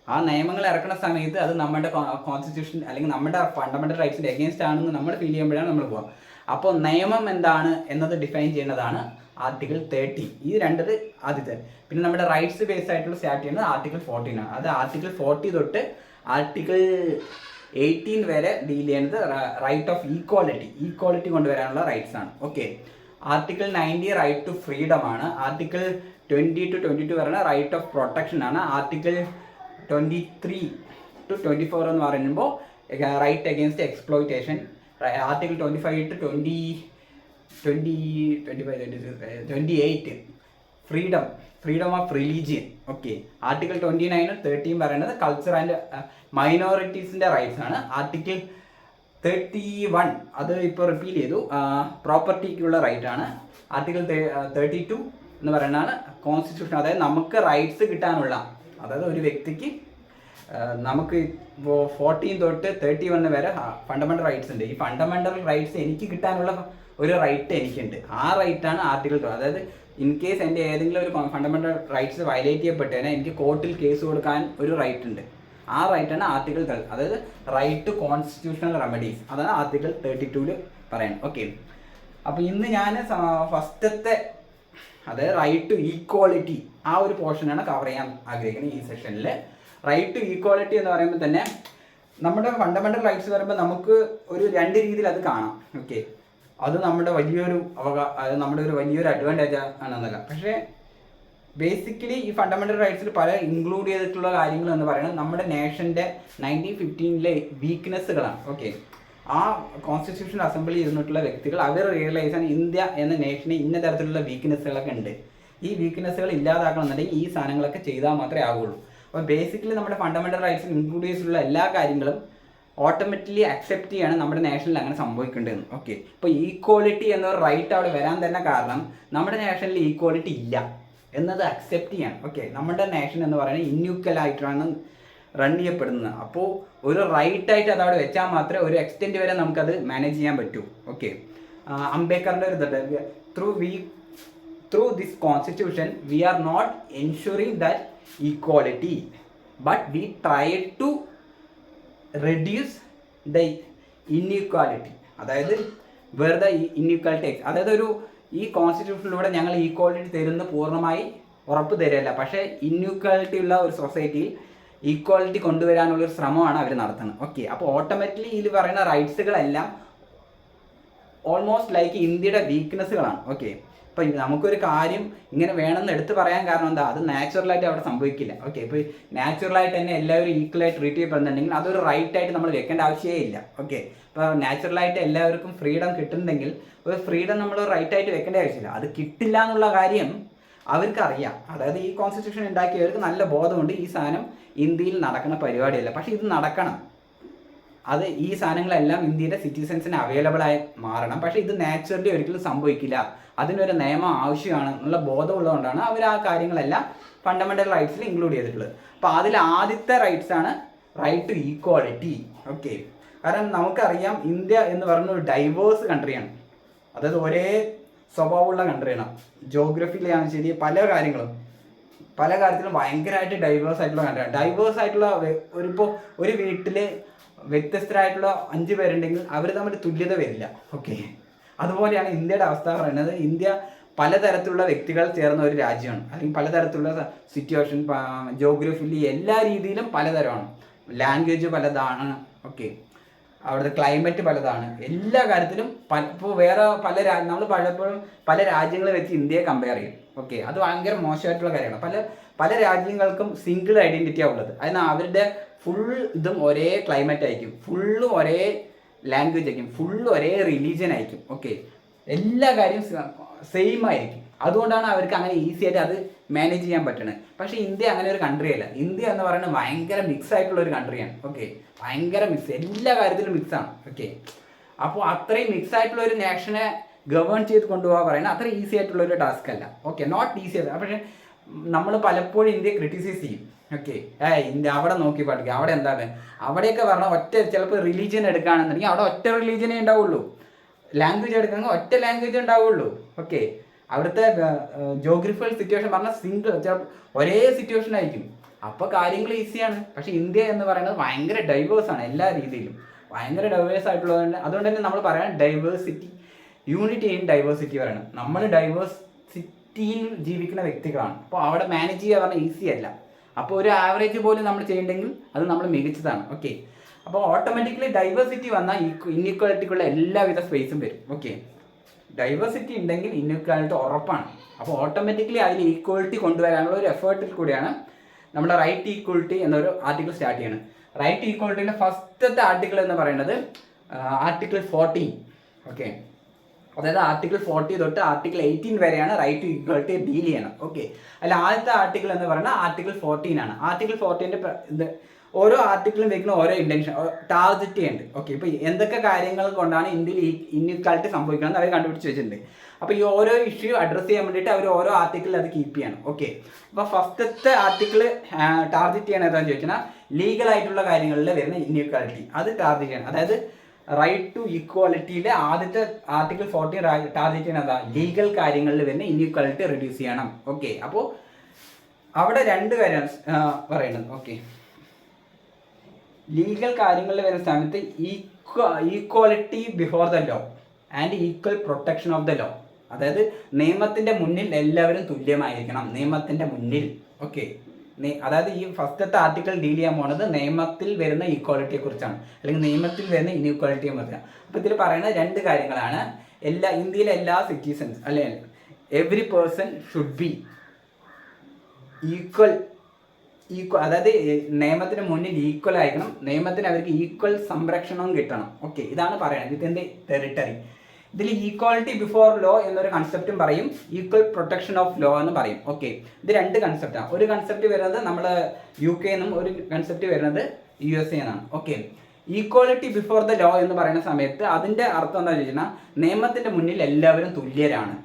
ആ നിയമങ്ങൾ ഇറക്കുന്ന സമയത്ത് അത് നമ്മുടെ കോൺസ്റ്റിറ്റ്യൂഷൻ അല്ലെങ്കിൽ നമ്മുടെ ഫണ്ടമെന്റൽ റൈറ്റ്സിന്റെ അഗേൻസ്റ്റ് ആണെന്ന് നമ്മൾ ഫീൽ ചെയ്യുമ്പോഴാണ് നമ്മൾ പോവുക. അപ്പോൾ നിയമം എന്താണ് എന്നത് ഡിഫൈൻ ചെയ്യുന്നതാണ് ആർട്ടിക്കിൾ 30. ഈ രണ്ടത് ആദ്യത്തെ. പിന്നെ നമ്മുടെ റൈറ്റ്സ് ബേസ് ആയിട്ടുള്ള സ്റ്റാർട്ട് ചെയ്യുന്നത് ആർട്ടിക്കിൾ 14 ആണ്. അത് ആർട്ടിക്കിൾ 40 തൊട്ട് ആർട്ടിക്കിൾ 18 വരെ ഡീൽ ചെയ്യുന്നത് റൈറ്റ് ഓഫ് ഈക്വാളിറ്റി കൊണ്ടുവരാനുള്ള റൈറ്റ്സ് ആണ്. Okay, article 90 right to freedom ആണ്. ആർട്ടിക്കിൾ 20 to 22 പറയുന്നത് റൈറ്റ് ഓഫ് പ്രൊട്ടക്ഷൻ ആണ്. ആർട്ടിക്കിൾ 23 to 24 എന്ന് പറയുമ്പോൾ right against exploitation. Article 25 to 28 freedom of religion. Okay, article 29 13 പറയുന്നത് കൾച്ചർ ആൻഡ് മൈനോറിറ്റീസിന്റെ റൈറ്റ്സ് ആണ്. ആർട്ടിക്കിൾ 31 അത് ഇപ്പോൾ റിപ്പീൽ ചെയ്തു, പ്രോപ്പർട്ടിക്കുള്ള റൈറ്റ് ആണ്. ആർട്ടിക്കിൾ 32 എന്ന് പറയുന്നതാണ് കോൺസ്റ്റിറ്റ്യൂഷൻ. അതായത് നമുക്ക് റൈറ്റ്സ് കിട്ടാനുള്ള, അതായത് ഒരു വ്യക്തിക്ക് നമുക്ക് ഇപ്പോൾ 14 തൊട്ട് 31 വരെ ഫണ്ടമെന്റൽ റൈറ്റ്സ് ഉണ്ട്. ഈ ഫണ്ടമെന്റൽ റൈറ്റ്സ് എനിക്ക് കിട്ടാനുള്ള ഒരു റൈറ്റ് എനിക്കുണ്ട്. ആ റൈറ്റാണ് ആർട്ടിക്കിൾ 2. അതായത് ഇൻ കേസ് എൻ്റെ ഏതെങ്കിലും ഒരു ഫണ്ടമെന്റൽ റൈറ്റ്സ് വയലേറ്റ് ചെയ്യപ്പെട്ടതിന് എനിക്ക് കോർട്ടിൽ കേസ് കൊടുക്കാൻ ഒരു റൈറ്റ് ഉണ്ട്. ആ റൈറ്റാണ് ആർട്ടിക്കിൾ 12. അതായത് റൈറ്റ് ടു കോൺസ്റ്റിറ്റ്യൂഷണൽ റെമഡീസ്, അതാണ് ആർട്ടിക്കിൾ 32 പറയുന്നത്. ഓക്കെ, അപ്പോൾ ഇന്ന് ഞാൻ ഫസ്റ്റത്തെ, അതായത് റൈറ്റ് ടു ഈക്വാളിറ്റി, ആ ഒരു പോർഷനാണ് കവർ ചെയ്യാൻ ആഗ്രഹിക്കുന്നത് ഈ സെഷനിൽ. റൈറ്റ് ടു ഈക്വാളിറ്റി എന്ന് പറയുമ്പോൾ തന്നെ നമ്മുടെ ഫണ്ടമെന്റൽ റൈറ്റ്സ് പറയുമ്പോൾ നമുക്ക് ഒരു രണ്ട് രീതിയിൽ അത് കാണാം. ഓക്കെ, അത് നമ്മുടെ വലിയൊരു അത് നമ്മുടെ ഒരു വലിയൊരു അഡ്വാൻറ്റേജ് ആണെന്നല്ല. പക്ഷേ ബേസിക്കലി ഈ ഫണ്ടമെന്റൽ റൈറ്റ്സിൽ പല ഇൻക്ലൂഡ് ചെയ്തിട്ടുള്ള കാര്യങ്ങൾ എന്ന് പറയുന്നത് നമ്മുടെ നേഷൻ്റെ 1915 വീക്ക്നെസ്സുകളാണ്. ഓക്കെ, ആ കോൺസ്റ്റിറ്റ്യൂഷൻ അസംബ്ലി ഇരുന്നിട്ടുള്ള വ്യക്തികൾ അവർ റിയലൈസ് ആണ് ഇന്ത്യ എന്ന നേഷന് ഇന്ന തരത്തിലുള്ള വീക്ക്നെസ്സുകളൊക്കെ ഉണ്ട്. ഈ വീക്ക്നെസ്സുകൾ ഇല്ലാതാക്കണമെന്നുണ്ടെങ്കിൽ ഈ സാധനങ്ങളൊക്കെ ചെയ്താൽ മാത്രമേ ആവുള്ളൂ. അപ്പോൾ ബേസിക്കലി നമ്മുടെ ഫണ്ടമെന്റൽ റൈറ്റ്സിൽ ഇൻക്ലൂഡ് ചെയ്തിട്ടുള്ള എല്ലാ കാര്യങ്ങളും ഓട്ടോമാറ്റിക്കലി അക്സെപ്റ്റ് ചെയ്യാണ് നമ്മുടെ നാഷനിൽ അങ്ങനെ സംഭവിക്കേണ്ടതെന്ന്. ഓക്കെ, ഇപ്പോൾ ഈക്വാളിറ്റി എന്നൊരു റൈറ്റ് അവിടെ വരാൻ തന്നെ കാരണം നമ്മുടെ നാഷനിൽ ഈക്വാളിറ്റി ഇല്ല എന്നത് അക്സെപ്റ്റ് ചെയ്യണം. ഓക്കെ, നമ്മുടെ നാഷൻ എന്ന് പറയുന്നത് ഇൻയൂക്കലായിട്ടാണ് റൺ ചെയ്യപ്പെടുന്നത്. അപ്പോൾ ഒരു റൈറ്റായിട്ട് അത് അവിടെ വെച്ചാൽ മാത്രമേ ഒരു എക്സ്റ്റെൻറ്റ് വരെ നമുക്കത് മാനേജ് ചെയ്യാൻ പറ്റൂ. ഓക്കെ, അംബേദ്കറിൻ്റെ ഒരു ഇതുണ്ട്, through this constitution we are not ensuring that equality but we try to reduce the inequality. അതായത് വെറുതെ ഇൻഇക്വാലിറ്റി, അതായത് ഈ കോൺസ്റ്റിറ്റ്യൂഷനിലൂടെ ഞങ്ങൾ ഈക്വാലിറ്റി തരുന്ന പൂർണ്ണമായി ഉറപ്പ് തരില്ല, പക്ഷേ ഇൻഇക്വാലിറ്റി ഉള്ള ഒരു സൊസൈറ്റിയിൽ ഈക്വാലിറ്റി കൊണ്ടുവരാനുള്ളൊരു ശ്രമമാണ് അവർ നടത്തുന്നത്. ഓക്കെ, അപ്പോൾ ഓട്ടോമാറ്റിക്കലി ഇതിൽ പറയുന്ന റൈറ്റ്സുകളെല്ലാം ഓൾമോസ്റ്റ് ലൈക്ക് ഇന്ത്യയുടെ വീക്ക്നെസ്സുകളാണ്. ഓക്കെ, ഇപ്പോൾ നമുക്കൊരു കാര്യം ഇങ്ങനെ വേണമെന്ന് എടുത്ത് പറയാൻ കാരണം എന്താ, അത് നാച്ചുറലായിട്ട് അവിടെ സംഭവിക്കില്ല. ഓക്കെ, ഇപ്പോൾ നാച്ചുറലായിട്ട് തന്നെ എല്ലാവരും ഈക്വലായിട്ട് ട്രീറ്റ് ചെയ്യപ്പെടുന്നുണ്ടെങ്കിൽ അതൊരു റൈറ്റായിട്ട് നമ്മൾ വെക്കേണ്ട ആവശ്യമേ ഇല്ല. ഓക്കെ, ഇപ്പോൾ നാച്ചുറലായിട്ട് എല്ലാവർക്കും ഫ്രീഡം കിട്ടുന്നുണ്ടെങ്കിൽ ഒരു ഫ്രീഡം നമ്മൾ റൈറ്റായിട്ട് വെക്കേണ്ട ആവശ്യമില്ല. അത് കിട്ടില്ല എന്നുള്ള കാര്യം അവർക്കറിയാം. അതായത് ഈ കോൺസ്റ്റിറ്റ്യൂഷൻ ഉണ്ടാക്കിയവർക്ക് നല്ല ബോധമുണ്ട് ഈ സാധനം ഇന്ത്യയിൽ നടക്കുന്ന പരിപാടിയല്ല. പക്ഷേ ഇത് നടക്കണം, അത് ഈ സാധനങ്ങളെല്ലാം ഇന്ത്യയുടെ സിറ്റിസൺസിന് അവൈലബിൾ ആയി മാറണം. പക്ഷേ ഇത് നാച്ചുറലി ഒരിക്കലും സംഭവിക്കില്ല, അതിനൊരു നിയമം ആവശ്യമാണ് എന്നുള്ള ബോധമുള്ളതുകൊണ്ടാണ് അവർ ആ കാര്യങ്ങളെല്ലാം ഫണ്ടമെന്റൽ റൈറ്റ്സിൽ ഇൻക്ലൂഡ് ചെയ്തിട്ടുള്ളത്. അപ്പോൾ അതിൽ ആദ്യത്തെ റൈറ്റ്സ് ആണ് റൈറ്റ് ടു ഈക്വാളിറ്റി. ഓക്കെ, കാരണം നമുക്കറിയാം ഇന്ത്യ എന്ന് പറയുന്ന ഒരു ഡൈവേഴ്സ് കൺട്രിയാണ്. അതായത് ഒരേ സ്വഭാവമുള്ള കൺട്രിയാണ്. ജോഗ്രഫിയിലാണ് ശരി, പല കാര്യത്തിലും ഭയങ്കരമായിട്ട് ഡൈവേഴ്സ് ആയിട്ടുള്ള കൺട്രിയാണ്. ഡൈവേഴ്സ് ആയിട്ടുള്ള ഒരു വീട്ടിൽ വ്യത്യസ്തരായിട്ടുള്ള 5 പേരുണ്ടെങ്കിൽ അവർ തമ്മിൽ തുല്യത വരില്ല. ഓക്കെ, അതുപോലെയാണ് ഇന്ത്യയുടെ അവസ്ഥ പറയുന്നത്. ഇന്ത്യ പലതരത്തിലുള്ള വ്യക്തികൾ ചേർന്ന ഒരു രാജ്യമാണ്, അല്ലെങ്കിൽ പലതരത്തിലുള്ള സിറ്റുവേഷൻ, ജോഗ്രഫിലി എല്ലാ രീതിയിലും പലതരമാണ്. ലാംഗ്വേജ് പലതാണ്, ഓക്കെ, അവിടുത്തെ ക്ലൈമറ്റ് പലതാണ്, എല്ലാ കാര്യത്തിലും ഇപ്പോൾ വേറെ നമ്മൾ പലപ്പോഴും പല രാജ്യങ്ങളെ വെച്ച് ഇന്ത്യയെ കമ്പയർ ചെയ്യും. ഓക്കെ, അത് ഭയങ്കര മോശമായിട്ടുള്ള കാര്യമാണ്. പല രാജ്യങ്ങൾക്കും സിംഗിൾ ഐഡൻറ്റിറ്റി ഉള്ളത്. അതിന് അവരുടെ ഫുൾ ഇതും ഒരേ ക്ലൈമറ്റ് ആയിരിക്കും, ഫുള്ളും ഒരേ ലാംഗ്വേജ് ആയിരിക്കും, ഫുള്ള് ഒരേ റിലീജിയൻ ആയിരിക്കും. ഓക്കെ, എല്ലാ കാര്യവും സെയിം ആയിരിക്കും. അതുകൊണ്ടാണ് അവർക്ക് അങ്ങനെ ഈസി ആയിട്ട് അത് മാനേജ് ചെയ്യാൻ പറ്റുന്നത്. പക്ഷേ ഇന്ത്യ അങ്ങനെ ഒരു കൺട്രി അല്ല. ഇന്ത്യ എന്ന് പറയുന്നത് ഭയങ്കര മിക്സ് ആയിട്ടുള്ള ഒരു കൺട്രിയാണ്. ഓക്കെ, ഭയങ്കര മിക്സ്, എല്ലാ കാര്യത്തിലും മിക്സാണ്. ഓക്കെ, അപ്പോൾ അത്രയും മിക്സ് ആയിട്ടുള്ള ഒരു നാഷനെ ഗവേൺ ചെയ്ത് കൊണ്ടുപോകാൻ പറയുന്നത് അത്ര ഈസി ആയിട്ടുള്ള ഒരു ടാസ്ക് അല്ല. ഓക്കെ, നോട്ട് ഈസി അല്ല. പക്ഷേ നമ്മൾ പലപ്പോഴും ഇന്ത്യയെ ക്രിറ്റിസൈസ് ചെയ്യും. ഓക്കെ, ഇന്ത്യ അവിടെ നോക്കി പഠിക്കുക, അവിടെ എന്താണ്, അവിടെയൊക്കെ പറഞ്ഞാൽ ചിലപ്പോൾ റിലീജിയൻ എടുക്കുകയാണെന്നുണ്ടെങ്കിൽ അവിടെ ഒറ്റ റിലീജിയനേ ഉണ്ടാവുള്ളൂ. ലാംഗ്വേജ് എടുക്കുകയാണെങ്കിൽ ഒറ്റ ലാംഗ്വേജ് ഉണ്ടാവുള്ളൂ. ഓക്കെ, അവിടുത്തെ ജോഗ്രഫിക്കൽ സിറ്റുവേഷൻ പറഞ്ഞാൽ ഒരേ സിറ്റുവേഷൻ ആയിരിക്കും. അപ്പോൾ കാര്യങ്ങൾ ഈസിയാണ്. പക്ഷേ ഇന്ത്യ എന്ന് പറയുന്നത് ഭയങ്കര ഡൈവേഴ്സാണ്, എല്ലാ രീതിയിലും ഭയങ്കര ഡൈവേഴ്സ് ആയിട്ടുള്ളതുകൊണ്ട്. അതുകൊണ്ട് തന്നെ നമ്മൾ പറയാൻ ഡൈവേഴ്സിറ്റി, യൂണിറ്റി ഇൻ ഡൈവേഴ്സിറ്റി പറയണം. നമ്മൾ ഡൈവേഴ്സിറ്റിയിൽ ജീവിക്കുന്ന വ്യക്തികളാണ്. അപ്പോൾ അവിടെ മാനേജ് ചെയ്യുക പറഞ്ഞാൽ ഈസി അല്ല. അപ്പോൾ ഒരു ആവറേജ് പോലും നമ്മൾ ചെയ്യണമെങ്കിൽ അത് നമ്മൾ മികച്ചതാണ്. ഓക്കെ, അപ്പോൾ ഓട്ടോമാറ്റിക്കലി ഡൈവേഴ്സിറ്റി വന്നാൽ ഇൻഇക്വാലിറ്റിക്കുള്ള എല്ലാവിധ സ്പേസും വരും. ഓക്കെ, ഡൈവേഴ്സിറ്റി ഉണ്ടെങ്കിൽ ഇൻഇക്വാലിറ്റി ഉറപ്പാണ്. അപ്പോൾ ഓട്ടോമാറ്റിക്കലി അതിൽ ഈക്വാലിറ്റി കൊണ്ടുവരാനുള്ള ഒരു എഫേർട്ടിൽ കൂടിയാണ് നമ്മുടെ റൈറ്റ് ഈക്വാലിറ്റി എന്നൊരു ആർട്ടിക്കിൾ സ്റ്റാർട്ട് ചെയ്യുന്നത്. റൈറ്റ് ഈക്വാലിറ്റിൻ്റെ ഫസ്റ്റത്തെ ആർട്ടിക്കിൾ എന്ന് പറയുന്നത് ആർട്ടിക്കിൾ 14. ഓക്കെ, അതായത് ആർട്ടിക്കിൾ 40 തൊട്ട് ആർട്ടിക്കിൾ 18 വരെയാണ് റൈറ്റ് ടു ഈക്വാലിറ്റി ഡീൽ ചെയ്യണം. ഓക്കെ, അല്ല ആദ്യത്തെ ആർട്ടിക്കിൾ എന്ന് പറയുന്നത് ആർട്ടിക്കിൾ 14 ആണ്. ആർട്ടിക്കിൾ 14 ഓരോ ആർട്ടിക്കിളും വെക്കുന്ന ഓരോ ഇൻറ്റൻഷൻ ടാർഗറ്റ് ചെയ്യുന്നുണ്ട്. ഓക്കെ, ഇപ്പോൾ എന്തൊക്കെ കാര്യങ്ങൾ കൊണ്ടാണ് ഇന്ത്യയിൽ ഇൻഇക്വാലിറ്റി സംഭവിക്കുന്നത് അവർ കണ്ടുപിടിച്ച് വെച്ചിട്ടുണ്ട്. അപ്പോൾ ഈ ഓരോ ഇഷ്യൂ അഡ്രസ്സ് ചെയ്യാൻ വേണ്ടിയിട്ട് അവർ ഓരോ ആർട്ടിക്കിളിൽ അത് കീപ്പ് ചെയ്യണം. ഓക്കെ, അപ്പോൾ ഫസ്റ്റത്തെ ആർട്ടിക്കിൾ ടാർഗറ്റ് ചെയ്യണം എന്താണെന്ന് ചോദിച്ചാൽ ലീഗലായിട്ടുള്ള കാര്യങ്ങളിൽ വരുന്ന ഇൻഇക്വാലിറ്റി അത് ടാർഗറ്റ് ചെയ്യണം. അതായത് റൈറ്റ് ടു ഈക്വാലിറ്റിയിലെ ആദ്യത്തെ ആർട്ടിക്കിൾ 14 ടാർഗറ്റ് ചെയ്യണം എന്താ, ലീഗൽ കാര്യങ്ങളിൽ വരുന്ന ഇൻഇക്വാലിറ്റി റെഡ്യൂസ് ചെയ്യണം. ഓക്കെ, അപ്പോൾ അവിടെ രണ്ട് കാര്യമാണ് പറയുന്നത്. ഓക്കെ, ലീഗൽ കാര്യങ്ങളിൽ വരുന്ന സമയത്ത് equality before the law and equal protection of the law. അതായത് നിയമത്തിൻ്റെ മുന്നിൽ എല്ലാവരും തുല്യമായിരിക്കണം, നിയമത്തിൻ്റെ മുന്നിൽ. ഓക്കെ, അതായത് ഈ ഫസ്റ്റത്തെ ആർട്ടിക്കിൾ ഡീൽ ചെയ്യാൻ പോകുന്നത് നിയമത്തിൽ വരുന്ന ഈക്വാലിറ്റിയെ കുറിച്ചാണ്, അല്ലെങ്കിൽ നിയമത്തിൽ വരുന്ന ഇൻഇക്വാലിറ്റിയെ കുറിച്ചാണ്. അപ്പോൾ ഇതിൽ പറയുന്ന രണ്ട് കാര്യങ്ങളാണ്. ഇന്ത്യയിലെ എല്ലാ സിറ്റിസൺസ് അല്ലെ every person should be equal, അതായത് നിയമത്തിന് മുന്നിൽ ഈക്വൽ ആയിരിക്കണം, നിയമത്തിന് അവർക്ക് ഈക്വൽ സംരക്ഷണവും കിട്ടണം. ഓക്കെ, ഇതാണ് പറയുന്നത് ഇതിൻ്റെ ടെറിട്ടറി. ഇതിൽ ഈക്വാലിറ്റി ബിഫോർ ലോ എന്നൊരു കൺസെപ്റ്റും പറയും, ഈക്വൽ പ്രൊട്ടക്ഷൻ ഓഫ് ലോ എന്ന് പറയും. ഓക്കെ, ഇത് രണ്ട് കൺസെപ്റ്റാണ്. ഒരു കൺസെപ്റ്റ് വരുന്നത് നമ്മൾ UK എന്നും ഒരു കൺസെപ്റ്റ് വരുന്നത് USA എന്നാണ്. Okay, equality before the law എന്ന് പറയുന്ന സമയത്ത് അതിൻ്റെ അർത്ഥം എന്താണെന്ന് വെച്ച് കഴിഞ്ഞാൽ നിയമത്തിൻ്റെ മുന്നിൽ എല്ലാവരും തുല്യരാണ്.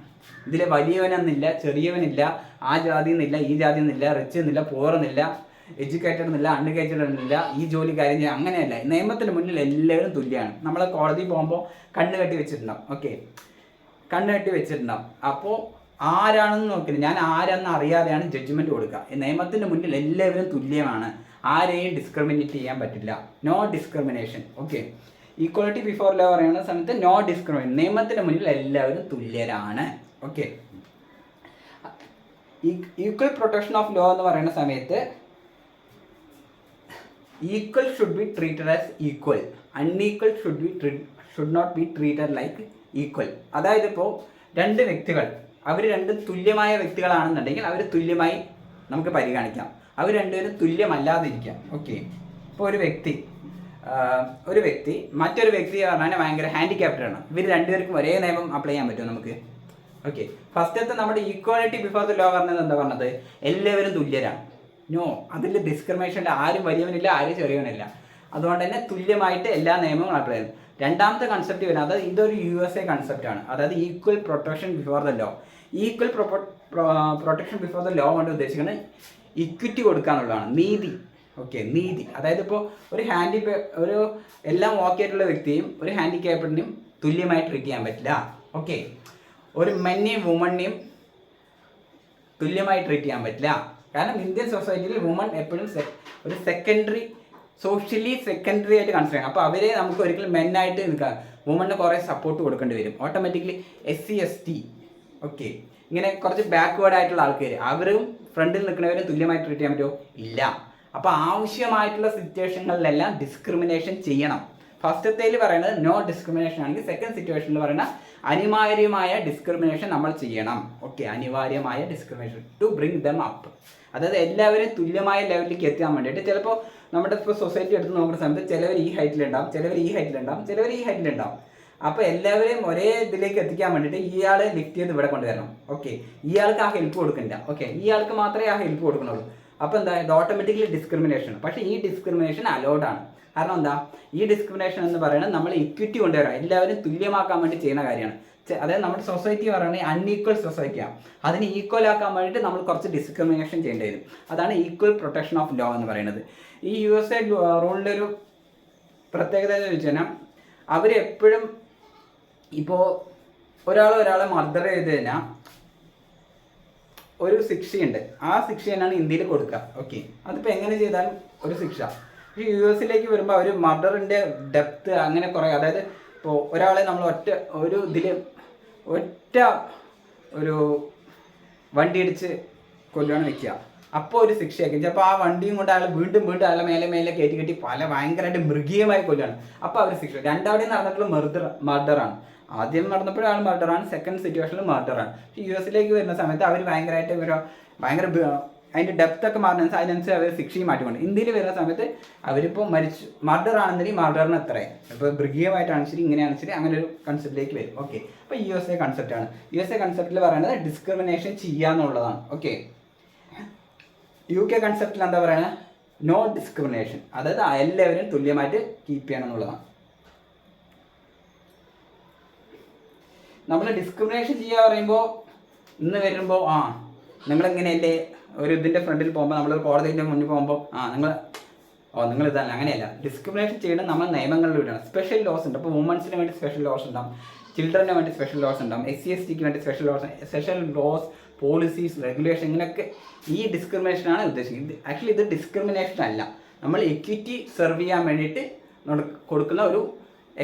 ഇതിൽ വലിയവനെന്നില്ല, ചെറിയവനില്ല, ആ ജാതി എന്നില്ല, ഈ ജാതി എന്നില്ല, റിച്ച് എന്നില്ല, പൂർ എന്നില്ല, എഡ്യൂക്കേറ്റഡ് എന്നില്ല, അൺഎഡ്യൂക്കേറ്റഡ് എന്നില്ല, ഈ ജോലി കാര്യം ചെയ്യാം, അങ്ങനെയല്ല. നിയമത്തിന് മുന്നിൽ എല്ലാവരും തുല്യമാണ്. നമ്മൾ കോടതി പോകുമ്പോൾ കണ്ണ് കെട്ടി വെച്ചിട്ടുണ്ടാവും. ഓക്കെ, കണ്ണ് കെട്ടി വെച്ചിട്ടുണ്ടാവും. അപ്പോൾ ആരാണെന്ന് നോക്കില്ല, ഞാൻ ആരാണെന്ന് അറിയാതെയാണ് ജഡ്ജ്മെൻറ്റ് കൊടുക്കുക. നിയമത്തിൻ്റെ മുന്നിൽ എല്ലാവരും തുല്യമാണ്, ആരെയും ഡിസ്ക്രിമിനേറ്റ് ചെയ്യാൻ പറ്റില്ല, no discrimination. Okay, equality before law പറയുന്ന സമയത്ത് നോ ഡിസ്ക്രിമിനേഷൻ, നിയമത്തിൻ്റെ മുന്നിൽ എല്ലാവരും തുല്യരാണ്. Okay, equal protection of law എന്ന് പറയുന്ന സമയത്ത് equal should be treated as equal, unequal should not be treated like equal. അതായത് ഇപ്പോൾ രണ്ട് വ്യക്തികൾ, അവർ രണ്ടും തുല്യമായ വ്യക്തികളാണെന്നുണ്ടെങ്കിൽ അവർ തുല്യമായി നമുക്ക് പരിഗണിക്കാം, അവർ രണ്ടുപേരും തുല്യമല്ലാതിരിക്കാം. ഓക്കെ, ഇപ്പോൾ ഒരു വ്യക്തി മറ്റൊരു വ്യക്തി പറഞ്ഞാൽ ഭയങ്കര ഹാൻഡിക്യാപ്റ്റഡാണ്, ഇവർ രണ്ടുപേർക്കും ഒരേ നിയമം അപ്ലൈ ചെയ്യാൻ പറ്റുമോ നമുക്ക്? ഓക്കെ, ഫസ്റ്റത്തെ നമ്മുടെ ഈക്വാലിറ്റി ബിഫോർ ദ ലോ പറഞ്ഞത് എന്താ പറഞ്ഞത്, എല്ലാവരും തുല്യരാണ്. നോ, അതിൽ ഡിസ്ക്രിമിനേഷനില്ല, ആരും വലിയവനില്ല, ആരും ചെറിയവനില്ല. അതുകൊണ്ട് തന്നെ തുല്യമായിട്ട് എല്ലാ നിയമങ്ങളും അപ്ലൈ ചെയ്യുന്നു. രണ്ടാമത്തെ കൺസെപ്റ്റ് വരുന്നത്, അതായത് ഇതൊരു USA കൺസെപ്റ്റാണ്, അതായത് equal protection before the law. Equal protection before the law കൊണ്ട് ഉദ്ദേശിക്കുന്നത് ഇക്വിറ്റി കൊടുക്കുക എന്നുള്ളതാണ്, നീതി. ഓക്കെ, നീതി. അതായത് ഇപ്പോൾ ഒരു എല്ലാം ഓക്കെ ആയിട്ടുള്ള വ്യക്തിയും ഒരു ഹാൻഡിക്യാപ്ഡിനെയും തുല്യമായി ട്രീറ്റ് ചെയ്യാൻ പറ്റില്ല. ഓക്കെ, ഒരു മെന്നെയും വുമണിനെയും തുല്യമായി ട്രീറ്റ് ചെയ്യാൻ പറ്റില്ല. കാരണം ഇന്ത്യൻ സൊസൈറ്റിയിൽ വുമൺ എപ്പോഴും ഒരു സോഷ്യലി സെക്കൻഡറി ആയിട്ട് കൺസിഡർ ചെയ്യണം. അപ്പോൾ അവരെ നമുക്ക് ഒരിക്കലും മെന്നായിട്ട് നിൽക്കാം, വുമണിന് കുറേ സപ്പോർട്ട് കൊടുക്കേണ്ടി വരും. ഓട്ടോമാറ്റിക്കലി SC ST, ഓക്കെ, ഇങ്ങനെ കുറച്ച് ബാക്ക്വേർഡ് ആയിട്ടുള്ള ആൾക്കാർ അവരും ഫ്രണ്ടിൽ നിൽക്കുന്നവരും തുല്യമായി ട്രീറ്റ് ചെയ്യാൻ പറ്റുമോ? ഇല്ല. അപ്പോൾ ആവശ്യമായിട്ടുള്ള സിറ്റുവേഷനുകളിലെല്ലാം ഡിസ്ക്രിമിനേഷൻ ചെയ്യണം. ഫസ്റ്റത്തേൽ പറയുന്നത് നോ ഡിസ്ക്രിമിനേഷൻ ആണെങ്കിൽ സെക്കൻഡ് സിറ്റുവേഷനിൽ പറയുന്ന അനിവാര്യമായ ഡിസ്ക്രിമിനേഷൻ നമ്മൾ ചെയ്യണം. ഓക്കെ, അനിവാര്യമായ discrimination to bring them up. അതായത് എല്ലാവരും തുല്യമായ ലെവലിലേക്ക് എത്താൻ വേണ്ടിയിട്ട്. ചിലപ്പോൾ നമ്മുടെ ഇപ്പോൾ സൊസൈറ്റി എടുത്ത് നോക്കുന്ന സമയത്ത് ചിലവർ ഈ ഹൈറ്റിലുണ്ടാവും, ചിലവർ ഈ ഹൈറ്റിലുണ്ടാവും, ചിലവർ ഈ ഹൈറ്റിലുണ്ടാവും. അപ്പോൾ എല്ലാവരെയും ഒരേ ഇതിലേക്ക് എത്തിക്കാൻ വേണ്ടിയിട്ട് ഇയാളെ ലിഫ്റ്റ് ചെയ്ത് ഇവിടെ കൊണ്ടുവരണം. ഓക്കെ, ഇയാൾക്ക് ആ ഹെൽപ്പ് കൊടുക്കുന്നില്ല. ഓക്കെ, ഇയാൾക്ക് മാത്രമേ ആ ഹെൽപ്പ് കൊടുക്കുന്നുള്ളൂ. അപ്പോൾ എന്താ, ഇത് ഓട്ടോമാറ്റിക്കലി ഡിസ്ക്രിമിനേഷൻ. പക്ഷേ ഈ ഡിസ്ക്രിമിനേഷൻ അലൗഡാണ്. കാരണം എന്താ, ഈ ഡിസ്ക്രിമിനേഷൻ എന്ന് പറയുന്നത് നമ്മൾ ഇക്വിറ്റി കൊണ്ടുവരാം, എല്ലാവരും തുല്യമാക്കാൻ വേണ്ടി ചെയ്യുന്ന കാര്യമാണ്. അതായത് നമ്മുടെ സൊസൈറ്റി പറയുന്നത് അൺഈക്വൽ സൊസൈറ്റിയാണ്. അതിന് ഈക്വൽ ആക്കാൻ വേണ്ടിയിട്ട് നമ്മൾ കുറച്ച് ഡിസ്ക്രിമിനേഷൻ ചെയ്യേണ്ടി വരും. അതാണ് ഈക്വൽ പ്രൊട്ടക്ഷൻ ഓഫ് ലോ എന്ന് പറയുന്നത്. ഈ USA റൂളിൻ്റെ ഒരു പ്രത്യേകത എന്ന് വെച്ച് കഴിഞ്ഞാൽ അവരെപ്പോഴും ഇപ്പോൾ ഒരാളെ മർഡർ ചെയ്ത് കഴിഞ്ഞാൽ ഒരു ശിക്ഷയുണ്ട്. ആ ശിക്ഷ തന്നെയാണ് ഇന്ത്യയിൽ കൊടുക്കുക. ഓക്കെ, അതിപ്പോൾ എങ്ങനെ ചെയ്താലും ഒരു ശിക്ഷ. പക്ഷേ US വരുമ്പോൾ അവർ മർഡറിൻ്റെ ഡെപ്ത് അങ്ങനെ കുറേ, അതായത് ഇപ്പോൾ ഒരാളെ നമ്മൾ ഒറ്റ ഒരു വണ്ടി ഇടിച്ച് കൊല്ലുകയാണ് വെക്കുക, അപ്പോൾ ഒരു ശിക്ഷയാക്കി. ചിലപ്പോൾ ആ വണ്ടിയും കൊണ്ട് അയാൾ വീണ്ടും അയാളെ മേലെ കയറ്റി ഭയങ്കരമായിട്ട് മൃഗീയമായി കൊല്ലുകയാണ്, അപ്പോൾ അവർ ശിക്ഷ. രണ്ടാവിടെയും നടന്നിട്ടുള്ള മർഡറാണ്. ആദ്യം നടന്നപ്പോഴും ആൾ മർഡറാണ്, സെക്കൻഡ് സിറ്റുവേഷനിൽ മർഡറാണ്. പക്ഷേ US വരുന്ന സമയത്ത് അവർ ഭയങ്കരമായിട്ട് ഭയങ്കര അതിൻ്റെ ഡെപ്തൊക്കെ മാറുന്ന അതിനനുസരിച്ച് അവർ ശിക്ഷയും മാറ്റിക്കൊണ്ട്. ഇന്ത്യയിൽ വരുന്ന സമയത്ത് അവരിപ്പോൾ മർഡർ ആണെന്നുണ്ടെങ്കിൽ മർഡറിന് എത്രയും, ഇപ്പോൾ മൃഗീയമായിട്ടാണ് ശരി, ഇങ്ങനെയാണ് ശരി, അങ്ങനെ ഒരു കൺസെപ്റ്റിലേക്ക് വരും. ഓക്കെ, അപ്പോൾ USA കൺസെപ്റ്റാണ്. USA കൺസെപ്റ്റിൽ പറയുന്നത് ഡിസ്ക്രിമിനേഷൻ ചെയ്യാന്നുള്ളതാണ്. ഓക്കെ, UK കൺസെപ്റ്റിൽ എന്താ പറയുന്നത്, നോ ഡിസ്ക്രിമിനേഷൻ, അതായത് എല്ലാവരും തുല്യമായിട്ട് കീപ്പ് ചെയ്യണം എന്നുള്ളതാണ്. നമ്മൾ ഡിസ്ക്രിമിനേഷൻ ചെയ്യുക പറയുമ്പോൾ ഇന്ന് വരുമ്പോൾ നിങ്ങളെങ്ങനെയല്ലേ ഒരു ഇതിൻ്റെ ഫ്രണ്ടിൽ പോകുമ്പോൾ, നമ്മളൊരു കോടതിൻ്റെ മുന്നിൽ പോകുമ്പോൾ നിങ്ങൾ ഇതല്ല, അങ്ങനെയല്ല. ഡിസ്ക്രിമിനേഷൻ ചെയ്യണം നമ്മൾ നിയമങ്ങളിലൂടെയാണ്. സ്പെഷ്യൽ ലോസ് ഉണ്ട്. അപ്പോൾ വുമൻസിന് വേണ്ടി സ്പെഷ്യൽ ലോസ് ഉണ്ടാവും, ചിൽഡ്രന് വേണ്ടി സ്പെഷ്യൽ ലോസ് ഉണ്ടാവും, SC/STക്ക് വേണ്ടി സ്പെഷ്യൽ ലോസ്, പോളിസീസ്, റെഗുലേഷൻ, ഇങ്ങനെയൊക്കെ ഈ ഡിസ്ക്രിമിനേഷനാണ് ഉദ്ദേശിക്കുന്നത്. ആക്ച്വലി ഇത് ഡിസ്ക്രിമിനേഷൻ അല്ല, നമ്മൾ എക്വിറ്റി സെർവ് ചെയ്യാൻ വേണ്ടിയിട്ട് കൊടുക്കുന്ന ഒരു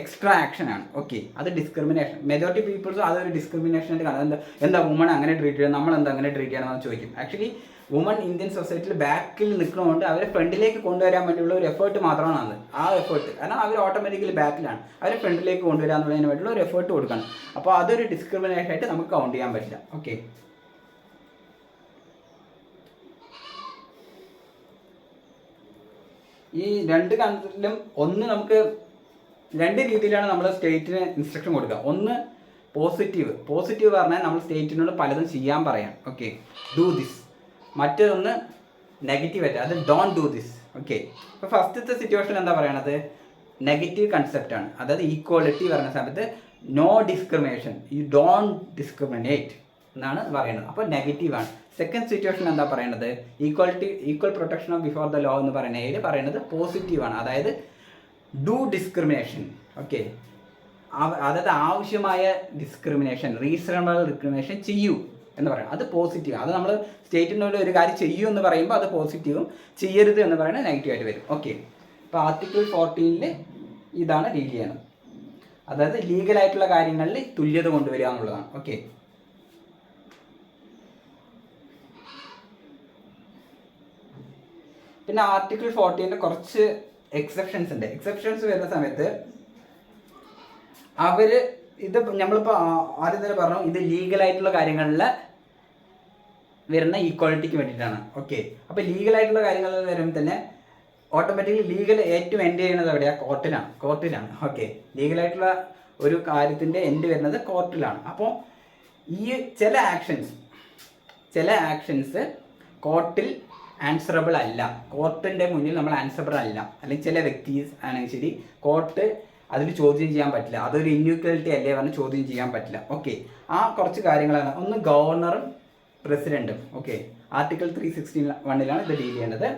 എക്സ്ട്രാ ആക്ഷനാണ്. ഓക്കെ, അത് ഡിസ്ക്രിമിനേഷൻ. മെജോറിറ്റി പീപ്പിൾസും അതൊരു ഡിസ്ക്രിമിനേഷനായിട്ട് കാണുന്നത്. എന്താ വുമൺ അങ്ങനെ ട്രീറ്റ് ചെയ്യുക, നമ്മളെന്താ അങ്ങനെ ട്രീറ്റ് ചെയ്യണമെന്ന് ചോദിക്കും. ആക്ച്വലി വുമൺ ഇന്ത്യൻ സൊസൈറ്റിയിൽ ബാക്കിൽ നിൽക്കുന്നതുകൊണ്ട് അവരെ ഫ്രണ്ടിലേക്ക് കൊണ്ടുവരാൻ വേണ്ടിയുള്ള ഒരു എഫേർട്ട് മാത്രമാണ് അത്. ആ എഫേർട്ട് കാരണം അവർ ഓട്ടോമാറ്റിക്കലി ബാക്കിലാണ്, അവരെ ഫ്രണ്ടിലേക്ക് കൊണ്ടുവരാന്നുള്ളതിന് വേണ്ടിയുള്ള ഒരു എഫേർട്ട് കൊടുക്കണം. അപ്പോൾ അതൊരു ഡിസ്ക്രിമിനേഷൻ ആയിട്ട് നമുക്ക് കൗണ്ട് ചെയ്യാൻ പറ്റില്ല. ഓക്കെ, ഈ രണ്ട് കൺസെപ്റ്റിലും നമുക്ക് രണ്ട് രീതിയിലാണ് നമ്മൾ സ്റ്റേറ്റിന് ഇൻസ്ട്രക്ഷൻ കൊടുക്കുക. ഒന്ന് പോസിറ്റീവ് പറഞ്ഞാൽ നമ്മൾ സ്റ്റേറ്റിനോട് പലതും ചെയ്യാൻ പറയാം. Okay, do this. മറ്റൊന്ന് നെഗറ്റീവായിട്ട്, അത് ഡോണ്ട് ഡു ദിസ്. ഓക്കെ, ഇപ്പോൾ ഫസ്റ്റത്തെ സിറ്റുവേഷൻ എന്താ പറയണത്, നെഗറ്റീവ് കൺസെപ്റ്റാണ്. അതായത് ഈക്വാലിറ്റി പറഞ്ഞ സമയത്ത് no discrimination, you don't discriminate എന്നാണ് പറയുന്നത്. അപ്പോൾ നെഗറ്റീവാണ്. സെക്കൻഡ് സിറ്റുവേഷൻ എന്താ പറയുന്നത്, equal protection of before the law എന്ന് പറയുന്നത് പോസിറ്റീവാണ്. അതായത് ഡു ഡിസ്ക്രിമിനേഷൻ. ഓക്കെ, അതായത് ആവശ്യമായ ഡിസ്ക്രിമിനേഷൻ, റീസണബിൾ ഡിസ്ക്രിമിനേഷൻ ചെയ്യൂ എന്ന് പറയുന്നത്, അത് പോസിറ്റീവ്. അത് നമ്മൾ സ്റ്റേറ്റിനോട് ഒരു കാര്യം ചെയ്യൂ എന്ന് പറയുമ്പോൾ അത് പോസിറ്റീവും, ചെയ്യരുത് എന്ന് പറയുന്നത് നെഗറ്റീവായിട്ട് വരും. ഓക്കെ, ഇപ്പോൾ ആർട്ടിക്കിൾ 14 ഇതാണ് ഡീൽ ചെയ്യണം. അതായത് ലീഗലായിട്ടുള്ള കാര്യങ്ങളിൽ തുല്യത കൊണ്ടുവരിക എന്നുള്ളതാണ്. ഓക്കെ, പിന്നെ ആർട്ടിക്കിൾ 14 കുറച്ച് എക്സെപ്ഷൻസ് ഉണ്ട്. എക്സെപ്ഷൻസ് വരുന്ന സമയത്ത് ഇത് നമ്മളിപ്പോൾ ആദ്യം തന്നെ പറഞ്ഞു, ഇത് ലീഗലായിട്ടുള്ള കാര്യങ്ങളിൽ വരുന്ന ഈക്വാലിറ്റിക്ക് വേണ്ടിയിട്ടാണ്. ഓക്കെ, അപ്പോൾ ലീഗലായിട്ടുള്ള കാര്യങ്ങളിൽ വരുമ്പോൾ തന്നെ ഓട്ടോമാറ്റിക്കലി ലീഗൽ ഏറ്റവും എൻഡ് ചെയ്യുന്നത് എവിടെയാണ്, കോർട്ടിലാണ്. ഓക്കെ, ലീഗലായിട്ടുള്ള ഒരു കാര്യത്തിൻ്റെ എൻഡ് വരുന്നത് കോർട്ടിലാണ്. അപ്പോൾ ഈ ചില ആക്ഷൻസ് കോർട്ടിൽ ആൻസറബിൾ അല്ല, കോർട്ടിൻ്റെ മുന്നിൽ നമ്മൾ ആൻസറബിൾ അല്ല, അല്ലെങ്കിൽ ചില വ്യക്തീസ് ആണെങ്കിൽ ശരി കോർട്ട് അതിൽ ചോദ്യം ചെയ്യാൻ പറ്റില്ല, അതൊരു ഇൻഇക്വാലിറ്റി അല്ലേ പറഞ്ഞ് ചോദ്യം ചെയ്യാൻ പറ്റില്ല. ഓക്കെ, ആ കുറച്ച് കാര്യങ്ങളാണ്. ഒന്ന് ഗവർണറും പ്രസിഡൻറ്റും. ഓക്കെ, ആർട്ടിക്കിൾ 361 ഇത് ഡീൽ ചെയ്യേണ്ടത്.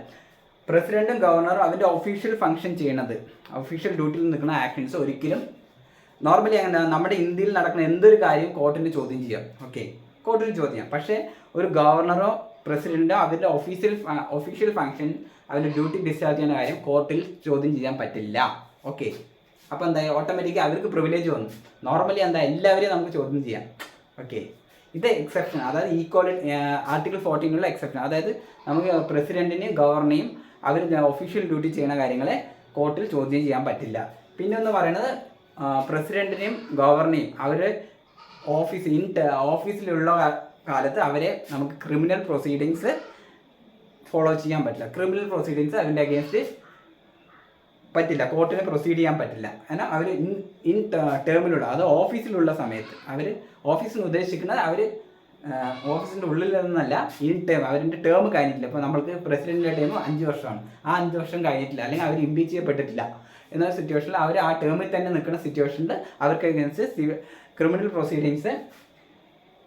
പ്രസിഡൻറ്റും ഗവർണറും അവൻ്റെ ഒഫീഷ്യൽ ഫംഗ്ഷൻ ചെയ്യണത്, ഒഫീഷ്യൽ ഡ്യൂട്ടിയിൽ നിൽക്കുന്ന ആക്ഷൻസ് ഒരിക്കലും നോർമലി അങ്ങനെ നമ്മുടെ ഇന്ത്യയിൽ നടക്കുന്ന എന്തൊരു കാര്യം കോർട്ടിന് ചോദ്യം ചെയ്യാം. ഓക്കെ, കോർട്ടിന് ചോദ്യം ചെയ്യാം. പക്ഷേ ഒരു ഗവർണറോ പ്രസിഡൻറ്റോ അവരുടെ ഒഫീഷ്യൽ ഫംഗ്ഷൻ, അവരുടെ ഡ്യൂട്ടി ഡിസ്ചാർജ് ചെയ്യുന്ന കാര്യം കോർട്ടിൽ ചോദ്യം ചെയ്യാൻ പറ്റില്ല. ഓക്കെ, അപ്പോൾ എന്താ, ഓട്ടോമാറ്റിക്കലി അവർക്ക് പ്രിവിലേജ് വന്നു. നോർമലി എല്ലാവരെയും നമുക്ക് ചോദ്യം ചെയ്യാം. ഓക്കെ, ഇത് എക്സെപ്ഷൻ, അതായത് ഈക്വാലിറ്റി ആർട്ടിക്കിൾ 14 എക്സെപ്ഷൻ. അതായത് നമുക്ക് പ്രസിഡന്റിനെയും ഗവർണറെയും അവർ ഒഫീഷ്യൽ ഡ്യൂട്ടി ചെയ്യുന്ന കാര്യങ്ങളെ കോർട്ടിൽ ചോദ്യം ചെയ്യാൻ പറ്റില്ല. പിന്നെ ഒന്ന് പറയുന്നത് പ്രസിഡന്റിനെയും ഗവർണറെയും അവർ ഓഫീസിലുള്ള കാലത്ത് അവരെ നമുക്ക് ക്രിമിനൽ പ്രൊസീഡിങ്സ് ഫോളോ ചെയ്യാൻ പറ്റില്ല. ക്രിമിനൽ പ്രൊസീഡിങ്സ് അതിൻ്റെ അഗേൻസ്റ്റ് പറ്റില്ല, കോർട്ടിന് പ്രൊസീഡ് ചെയ്യാൻ പറ്റില്ല. എന്നാൽ അവർ ഇൻ ടേമിലുള്ള, അത് ഓഫീസിലുള്ള സമയത്ത് അവർ ഓഫീസിന് ഉദ്ദേശിക്കുന്നത് അവർ ഓഫീസിൻ്റെ ഉള്ളിൽ നിന്നല്ല, ഇൻ ടേം അവരുടെ ടേം കഴിഞ്ഞിട്ടില്ല. ഇപ്പോൾ നമ്മൾക്ക് പ്രസിഡന്റിൻ്റെ ടേം 5 വർഷമാണ്, ആ 5 വർഷം കഴിഞ്ഞിട്ടില്ല, അല്ലെങ്കിൽ അവർ ഇംപീച്ച് ചെയ്യപ്പെട്ടിട്ടില്ല എന്ന സിറ്റുവേഷനിൽ അവർ ആ ടേമിൽ തന്നെ നിൽക്കുന്ന സിറ്റുവേഷനിൽ അവർക്ക് അഗേൻസ്റ്റ് ക്രിമിനൽ പ്രൊസീഡിങ്സ്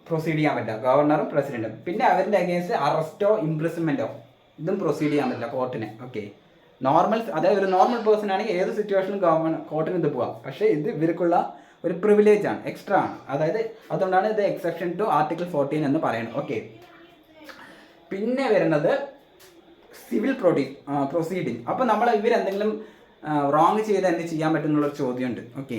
പ്രൊസീഡ് ചെയ്യാൻ പറ്റില്ല, ഗവർണറും പ്രസിഡന്റും. പിന്നെ അവരുടെ അഗേൻസ്റ്റ് അറസ്റ്റോ ഇംപ്രിസൺമെൻറ്റോ ഇതും പ്രൊസീഡ് ചെയ്യാൻ പറ്റില്ല കോർട്ടിന്. ഓക്കെ, നോർമൽ, അതായത് ഒരു നോർമൽ പേഴ്സൺ ആണെങ്കിൽ ഏത് സിറ്റുവേഷനിലും കോർട്ടിന് ഇത് പോവാം. പക്ഷേ ഇത് ഇവർക്കുള്ള ഒരു പ്രിവിലേജ് ആണ്, എക്സ്ട്രാ ആണ്. അതായത് അതുകൊണ്ടാണ് ഇത് എക്സെപ്ഷൻ ടു ആർട്ടിക്കിൾ 14 എന്ന് പറയുന്നത്. ഓക്കെ, പിന്നെ വരുന്നത് സിവിൽ പ്രൊസീഡിങ്. അപ്പോൾ നമ്മൾ ഇവരെന്തെങ്കിലും റോങ് ചെയ്ത് എന്ത് ചെയ്യാൻ പറ്റുന്നുള്ളൊരു ചോദ്യമുണ്ട്. ഓക്കെ,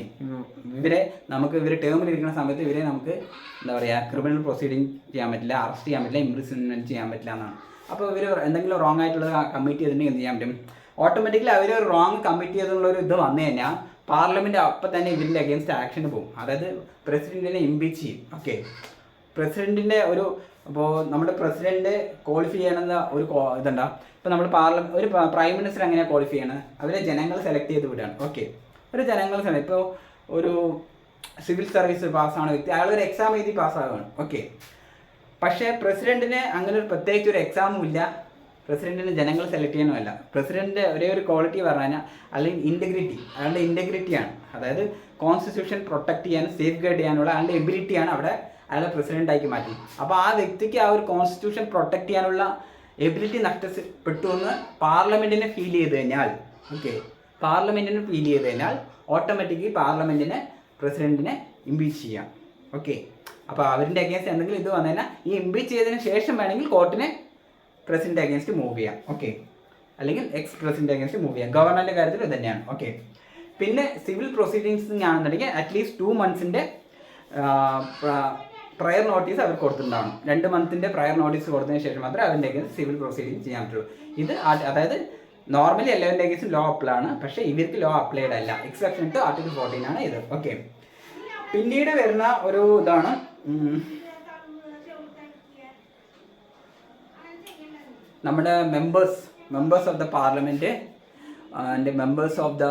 ഇവർ ടേമിലിരിക്കുന്ന സമയത്ത് ഇവരെ നമുക്ക് എന്താ പറയുക, ക്രിമിനൽ പ്രൊസീഡിങ് ചെയ്യാൻ പറ്റില്ല, അറസ്റ്റ് ചെയ്യാൻ പറ്റില്ല, ഇംപ്രിസൺമെൻറ്റ് ചെയ്യാൻ പറ്റില്ല എന്നാണ്. അപ്പോൾ ഇവർ എന്തെങ്കിലും റോങ് ആയിട്ടുള്ളത് കമ്മിറ്റ് ചെയ്തിട്ടുണ്ടെങ്കിൽ എന്ത് ചെയ്യാൻ പറ്റും? ഓട്ടോമാറ്റിക്കലി അവർ റോങ് കമ്മിറ്റ് ചെയ്തെന്നുള്ളൊരു ഇത് വന്നു കഴിഞ്ഞാൽ പാർലമെൻറ്റ് അപ്പം തന്നെ ഇവരുടെ അഗേൻസ്റ്റ് ആക്ഷന് പോകും. അതായത് പ്രസിഡന്റിനെ ഇംപീച്ച് ചെയ്യും. ഓക്കെ, പ്രസിഡന്റിൻ്റെ അപ്പോൾ നമ്മുടെ പ്രസിഡന്റ് ക്വാളിഫൈ ചെയ്യണമെന്ന ഒരു ഇതുണ്ടാവും. ഇപ്പോൾ നമ്മൾ ഒരു പ്രൈം മിനിസ്റ്റർ എങ്ങനെയാണ് ക്വാളിഫൈ ചെയ്യണത്? അവരെ ജനങ്ങൾ സെലക്ട് ചെയ്ത് വിടുകയാണ്. ഓക്കെ, ഒരു ജനങ്ങൾ ഇപ്പോൾ ഒരു സിവിൽ സർവീസ് പാസ്സാണ് വ്യക്തി, അയാൾ ഒരു എക്സാം എഴുതി പാസ്സാവുകയാണ്. ഓക്കെ, പക്ഷേ പ്രസിഡന്റിന് അങ്ങനെ ഒരു പ്രത്യേകിച്ച് ഒരു എക്സാമും ഇല്ല, പ്രസിഡന്റിന് ജനങ്ങൾ സെലക്ട് ചെയ്യാനുമല്ല. പ്രസിഡന്റ് ഒരേ ഒരു ക്വാളിറ്റി പറഞ്ഞു കഴിഞ്ഞാൽ അല്ലെങ്കിൽ ഇൻറ്റഗ്രിറ്റി, അയാളുടെ ഇൻറ്റഗ്രിറ്റിയാണ്. അതായത് കോൺസ്റ്റിറ്റ്യൂഷൻ പ്രൊട്ടക്ട് ചെയ്യാനും സേഫ് ഗാർഡ് ചെയ്യാനുള്ള അയാളുടെ എബിലിറ്റിയാണ് അവിടെ അയാളെ പ്രസിഡന്റാക്കി മാറ്റി. അപ്പോൾ ആ വ്യക്തിക്ക് ആ ഒരു കോൺസ്റ്റിറ്റ്യൂഷൻ പ്രൊട്ടക്ട് ചെയ്യാനുള്ള എബിലിറ്റി നഷ്ടപ്പെട്ടു എന്ന് പാർലമെന്റിനെ ഫീൽ ചെയ്ത് കഴിഞ്ഞാൽ, ഓക്കെ, പാർലമെന്റിന് ഫീൽ ചെയ്ത് കഴിഞ്ഞാൽ ഓട്ടോമാറ്റിക്കലി പാർലമെന്റിനെ പ്രസിഡന്റിനെ ഇംപീച്ച് ചെയ്യാം. ഓക്കെ, അപ്പോൾ അവരുടെ അഗേൻസ്റ്റ് എന്തെങ്കിലും ഇത് വന്നു കഴിഞ്ഞാൽ ഈ ഇംപീച്ച് ചെയ്തതിന് ശേഷം വേണമെങ്കിൽ കോർട്ടിനെ പ്രസിഡന്റ് അഗേൻസ്റ്റ് മൂവ് ചെയ്യാം. ഓക്കെ, അല്ലെങ്കിൽ എക്സ് പ്രസിഡന്റ് അഗേൻസ്റ്റ് മൂവ് ചെയ്യാം. ഗവർണറിൻ്റെ കാര്യത്തിൽ ഇത് തന്നെയാണ്. ഓക്കെ, പിന്നെ സിവിൽ പ്രൊസീഡിങ്സ് ആണെന്നുണ്ടെങ്കിൽ അറ്റ്ലീസ്റ്റ് 2 months പ്രയർ നോട്ടീസ് അവർ കൊടുത്തിട്ടുണ്ടാവണം. 2 months പ്രയർ നോട്ടീസ് കൊടുത്തതിന് ശേഷം മാത്രമേ അതിൻ്റെ അഗേൻസ്റ്റ് സിവിൽ പ്രൊസീഡിങ്സ് ചെയ്യാൻ പറ്റുള്ളൂ. ഇത് അതായത് നോർമലി എല്ലാവരുടെ അഗേൻസ്റ്റും ലോ അപ്ലൈ ആണ്, പക്ഷേ ഇവർക്ക് ലോ അപ്ലൈഡ് അല്ല. എക്സെപ്ഷൻ ടു ആർട്ടിക്കിൾ 14 ആണ് ഇത്. ഓക്കെ, പിന്നീട് വരുന്ന ഒരു ഇതാണ് നമ്മുടെ members of the parliament and members of the